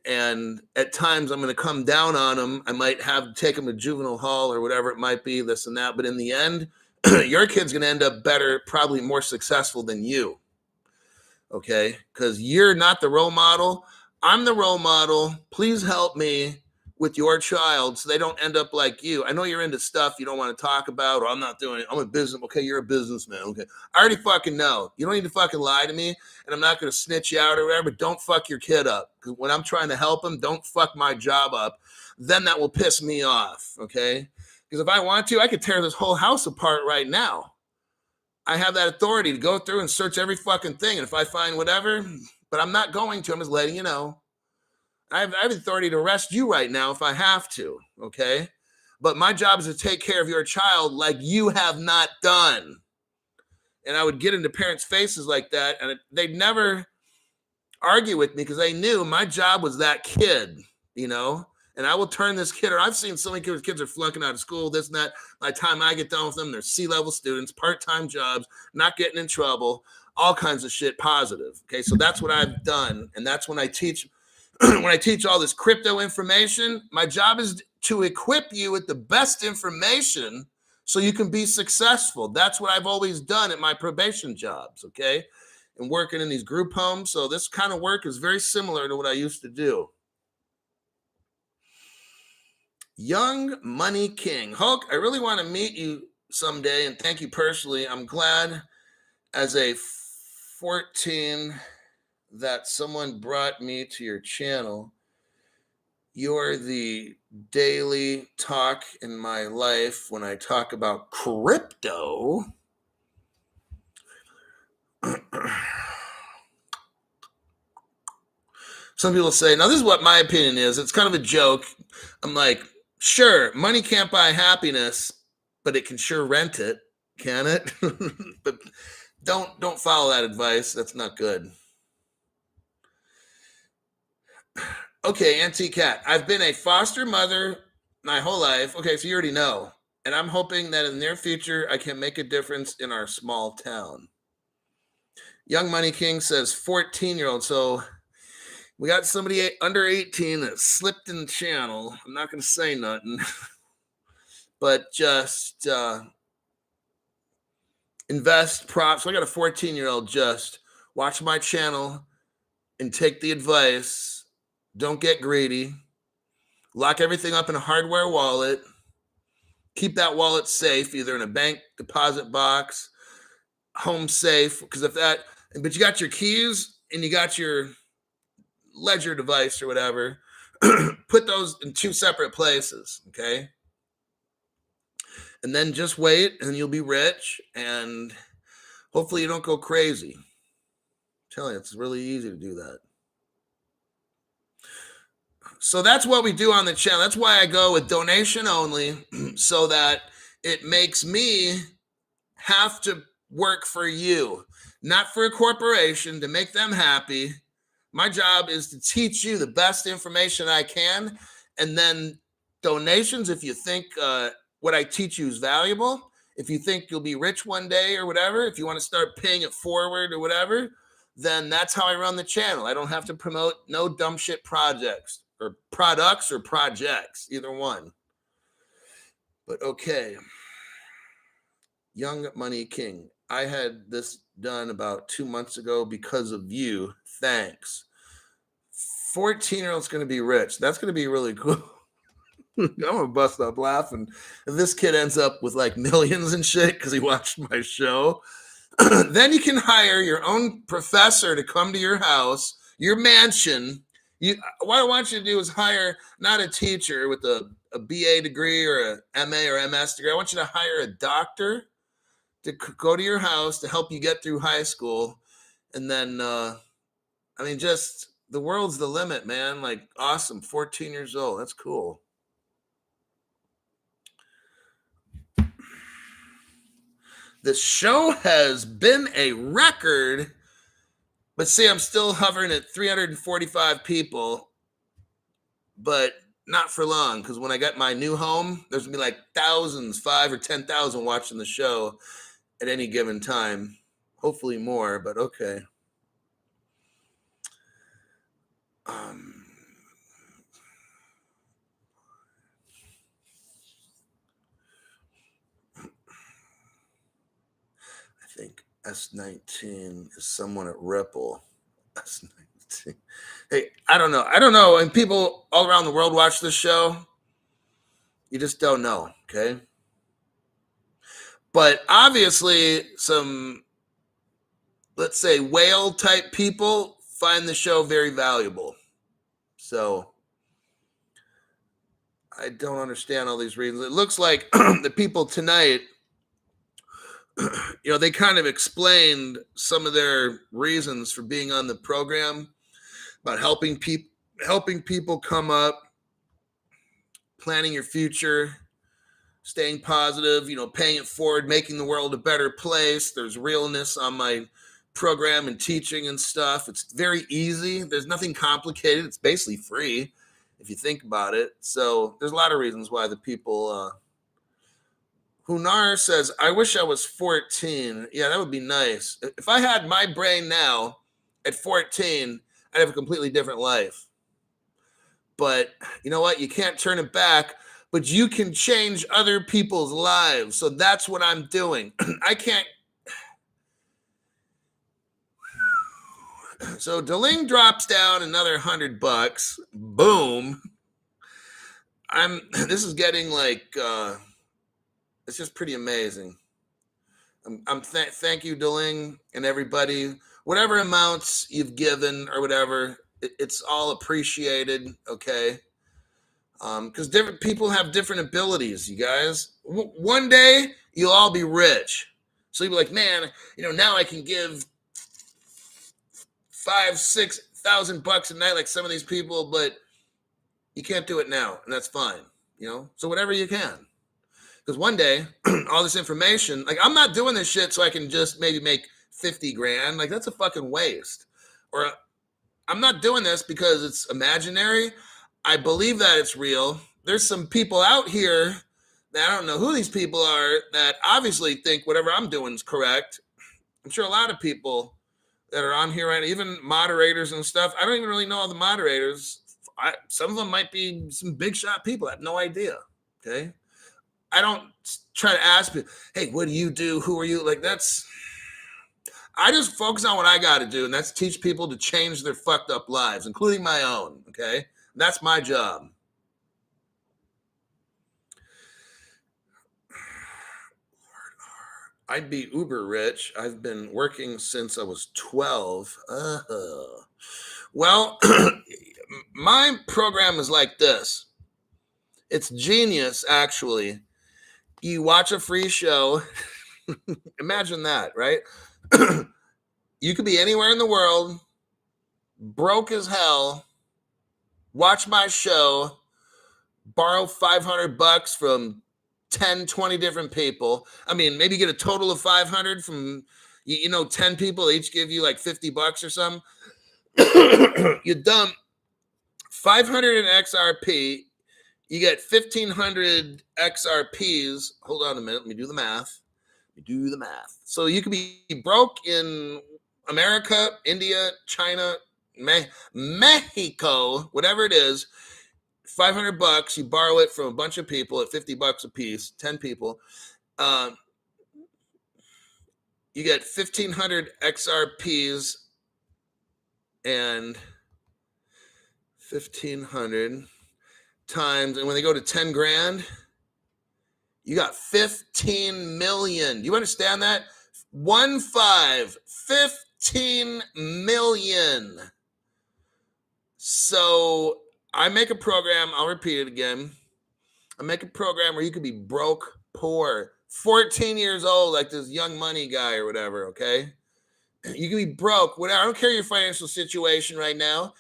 And at times I'm going to come down on them. I might have to take them to juvenile hall or whatever it might be, this and that. But in the end, your kid's going to end up better, probably more successful than you. Okay? Because you're not the role model. I'm the role model. Please help me with your child so they don't end up like you. I know you're into stuff you don't want to talk about, or I'm not doing it. I'm a business. Okay, you're a businessman. Okay. I already fucking know. You don't need to fucking lie to me, and I'm not going to snitch you out or whatever, but don't fuck your kid up. Because when I'm trying to help him, don't fuck my job up. Then that will piss me off, okay? Because if I want to, I could tear this whole house apart right now. I have that authority to go through and search every fucking thing. And if I find whatever, but I'm not going to, I'm just letting you know. I have authority to arrest you right now if I have to, okay? But my job is to take care of your child like you have not done. And I would get into parents' faces like that, and they'd never argue with me because they knew my job was that kid, you know? And I will turn this kid, or I've seen so many kids are flunking out of school, this and that. By the time I get done with them, they're C-level students, part-time jobs, not getting in trouble, all kinds of shit positive, okay? So that's what I've done, and that's when I teach. When I teach all this crypto information, my job is to equip you with the best information so you can be successful. That's what I've always done at my probation jobs, okay? And working in these group homes. So this kind of work is very similar to what I used to do. Young Money King. Hulk, I really want to meet you someday, and thank you personally. I'm glad as a 14 that someone brought me to your channel. You're the daily talk in my life when I talk about crypto. Some people say, now this is what my opinion is. It's kind of a joke. I'm like, sure, money can't buy happiness, but it can sure rent it, can it? But don't follow that advice. That's not good. Okay, Auntie Cat, I've been a foster mother my whole life. Okay, so you already know. And I'm hoping that in the near future, I can make a difference in our small town. Young Money King says 14-year-old. So We got somebody under 18 that slipped in the channel. I'm not going to say nothing, but just invest props. So I got a 14-year-old. Just watch my channel and take the advice. Don't get greedy. Lock everything up in a hardware wallet. Keep that wallet safe, either in a bank deposit box, home safe. Because but you got your keys and you got your ledger device or whatever. Put those in two separate places, okay? And then just wait and you'll be rich, and hopefully you don't go crazy. I'm telling you, it's really easy to do that. So that's what we do on the channel. That's why I go with donation only, so that it makes me have to work for you, not for a corporation to make them happy. My job is to teach you the best information I can, and then donations, if you think what I teach you is valuable, if you think you'll be rich one day or whatever, if you want to start paying it forward or whatever, then that's how I run the channel. I don't have to promote no dumb shit projects or products or projects, either one. But okay. Young Money King. I had this done about 2 months ago because of you. Thanks. 14-year-old's going to be rich. That's going to be really cool. I'm going to bust up laughing. If this kid ends up with like millions and shit because he watched my show, then you can hire your own professor to come to your house, your mansion. What I want you to do is hire not a teacher with a BA degree or a MA or MS degree. I want you to hire a doctor to go to your house to help you get through high school. And then, just the world's the limit, man. Like, awesome. 14 years old. That's cool. The show has been a record, but see, I'm still hovering at 345 people, but not for long, because when I get my new home, there's going to be like thousands, 5,000 or 10,000 watching the show at any given time. Hopefully more, but okay. I think S19 is someone at Ripple. S19. Hey, I don't know. And people all around the world watch this show. You just don't know, okay? But obviously, some, let's say, whale type people find the show very valuable. So I don't understand all these reasons. It looks like the people tonight, they kind of explained some of their reasons for being on the program, about helping people come up, planning your future, staying positive, paying it forward, making the world a better place. There's realness on my program and teaching and stuff. It's very easy. There's nothing complicated. It's basically free if you think about it. So there's a lot of reasons why the people, Hunar says, I wish I was 14. Yeah, that would be nice. If I had my brain now at 14, I'd have a completely different life. But you know what? You can't turn it back, but you can change other people's lives. So that's what I'm doing. I can't. So Deling drops down another $100. Boom. This is getting like, it's just pretty amazing. Thank you, Deling, and everybody. Whatever amounts you've given or whatever, it's all appreciated, okay? Because different people have different abilities, you guys. One day, you'll all be rich. So you'll be like, man, now I can give $5,000-6,000 a night like some of these people, but you can't do it now, and that's fine, So whatever you can. Because one day, all this information, like I'm not doing this shit so I can just maybe make 50 grand. Like that's a fucking waste. Or I'm not doing this because it's imaginary. I believe that it's real. There's some people out here that I don't know who these people are that obviously think whatever I'm doing is correct. I'm sure a lot of people that are on here right now, even moderators and stuff. I don't even really know all the moderators. Some of them might be some big shot people. I have no idea. Okay. I don't try to ask people, hey, what do you do? Who are you? Like I just focus on what I got to do, and that's teach people to change their fucked up lives, including my own. Okay. That's my job. I'd be uber rich. I've been working since I was 12. Well, my program is like this. It's genius, actually. You watch a free show. Imagine that, right? You could be anywhere in the world, broke as hell, watch my show, borrow $500 from 10, 20 different people. I mean, maybe get a total of 500 from, 10 people, each give you like $50 or something. You dump 500 in XRP, you get 1,500 XRPs. Hold on a minute, let me do the math. So you could be broke in America, India, China, Mexico, whatever it is. $500, you borrow it from a bunch of people at $50 a piece, 10 people. You get 1,500 XRPs and 1,500 times, and when they go to 10 grand, you got 15 million. You understand that? 15 million. So I make a program, I'll repeat it again. I make a program where you could be broke, poor, 14 years old, like this Young Money guy or whatever, okay? You can be broke, whatever. I don't care your financial situation right now.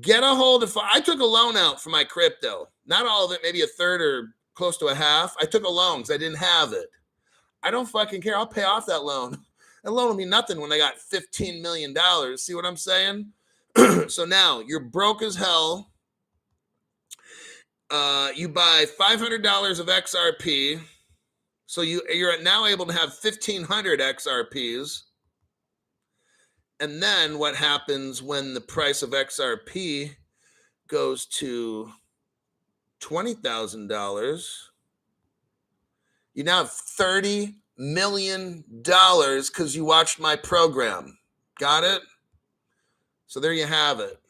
Get a hold of, I took a loan out for my crypto. Not all of it, maybe a third or close to a half. I took a loan because I didn't have it. I don't fucking care. I'll pay off that loan. That loan will mean nothing when I got $15 million. See what I'm saying? So now you're broke as hell. You buy $500 of XRP. So you're now able to have 1,500 XRPs. And then what happens when the price of XRP goes to $20,000? You now have $30 million because you watched my program. Got it? So there you have it.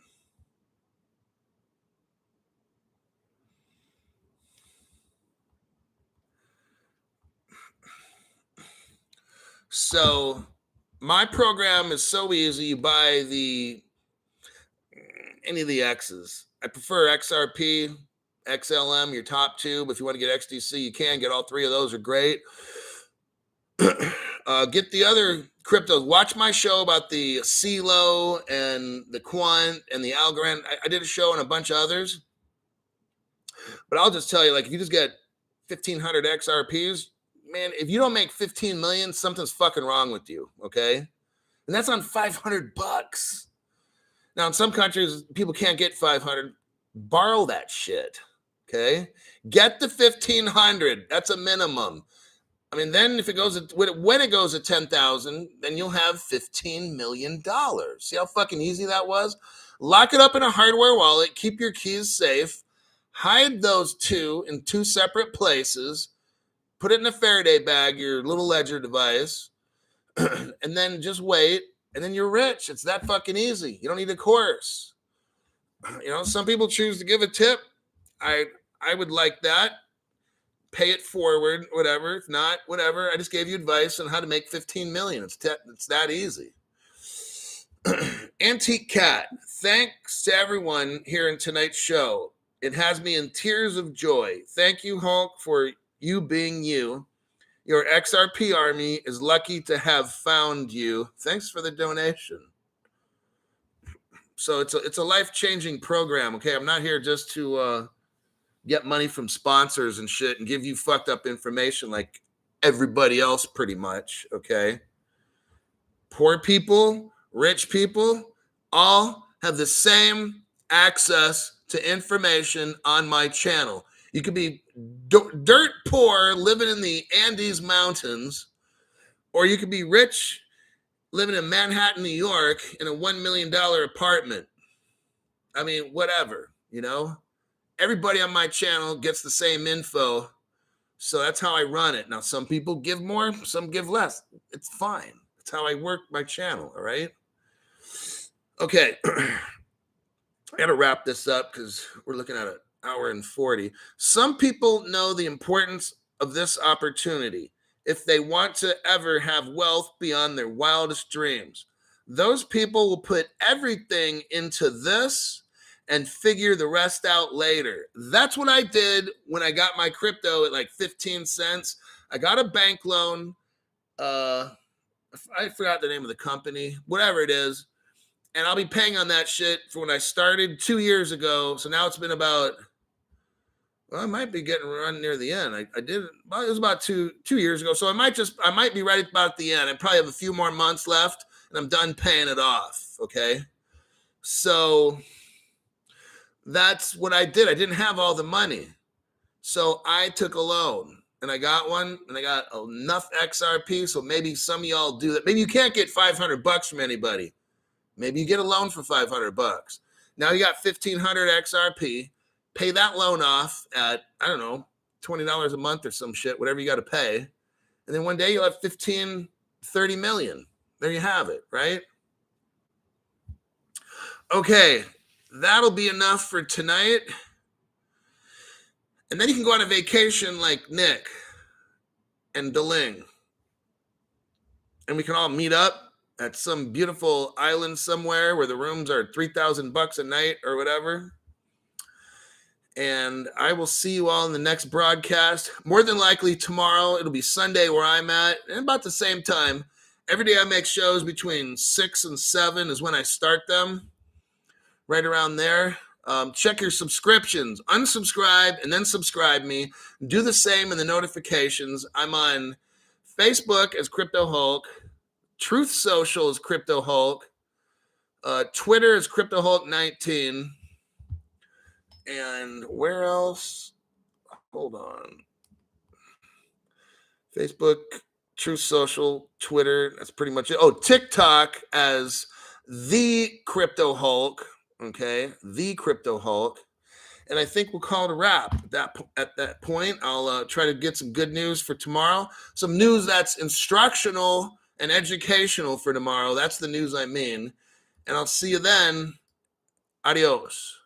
So my program is so easy. You buy any of the X's. I prefer XRP, XLM, your top two. But if you want to get XDC, you can get all three of those are great. Get the other cryptos. Watch my show about the CeeLo and the Quant and the Algorand. I did a show and a bunch of others. But I'll just tell you, like, if you just get 1,500 XRPs, man, if you don't make 15 million, something's fucking wrong with you, okay? And that's on $500. Now, in some countries, people can't get 500. Borrow that shit, okay? Get the 1,500. That's a minimum. I mean, then if it goes when it goes to 10,000, then you'll have $15 million. See how fucking easy that was? Lock it up in a hardware wallet. Keep your keys safe. Hide those two in two separate places. Put it in a Faraday bag, your little ledger device, and then just wait, and then you're rich. It's that fucking easy. You don't need a course. Some people choose to give a tip. I would like that. Pay it forward, whatever. If not, whatever. I just gave you advice on how to make 15 million. It's that easy. Antique Cat, thanks to everyone here in tonight's show. It has me in tears of joy. Thank you, Hulk, for you being you. Your XRP army is lucky to have found you. Thanks for the donation. So it's a life-changing program, okay? I'm not here just to get money from sponsors and shit and give you fucked up information like everybody else pretty much, okay? Poor people, rich people, all have the same access to information on my channel. You could be dirt poor living in the Andes Mountains, or you could be rich living in Manhattan, New York, in a $1 million apartment. I mean, whatever, you know? Everybody on my channel gets the same info. So that's how I run it. Now, some people give more, some give less. It's fine. That's how I work my channel, all right? Okay. I got to wrap this up because we're looking at an hour and 40. Some people know the importance of this opportunity if they want to ever have wealth beyond their wildest dreams. Those people will put everything into this and figure the rest out later. That's what I did when I got my crypto at like 15 cents. I got a bank loan. I forgot the name of the company, whatever it is. And I'll be paying on that shit for when I started 2 years ago. So now it's been about, well, I might be getting run near the end. I did, well, it was about two years ago. So I might be right about the end. I probably have a few more months left and I'm done paying it off. Okay. So that's what I did. I didn't have all the money. So I took a loan and I got one and I got enough XRP. So maybe some of y'all do that. Maybe you can't get $500 from anybody. Maybe you get a loan for $500. Now you got 1,500 XRP. Pay that loan off at, I don't know, $20 a month or some shit, whatever you got to pay. And then one day you'll have 15, 30 million. There you have it, right? Okay, that'll be enough for tonight. And then you can go on a vacation like Nick and Deling. And we can all meet up at some beautiful island somewhere where the rooms are $3,000 a night or whatever. And I will see you all in the next broadcast. More than likely tomorrow. It'll be Sunday where I'm at. And about the same time. Every day I make shows between 6 and 7 is when I start them. Right around there. Check your subscriptions. Unsubscribe and then subscribe me. Do the same in the notifications. I'm on Facebook as Crypto Hulk. Truth Social is Crypto Hulk. Twitter is Crypto Hulk 19. And where else? Hold on. Facebook, Truth Social, Twitter. That's pretty much it. Oh, TikTok as the Crypto Hulk. Okay, the Crypto Hulk. And I think we'll call it a wrap. At that point, I'll try to get some good news for tomorrow. Some news that's instructional and educational for tomorrow. That's the news I mean. And I'll see you then. Adios.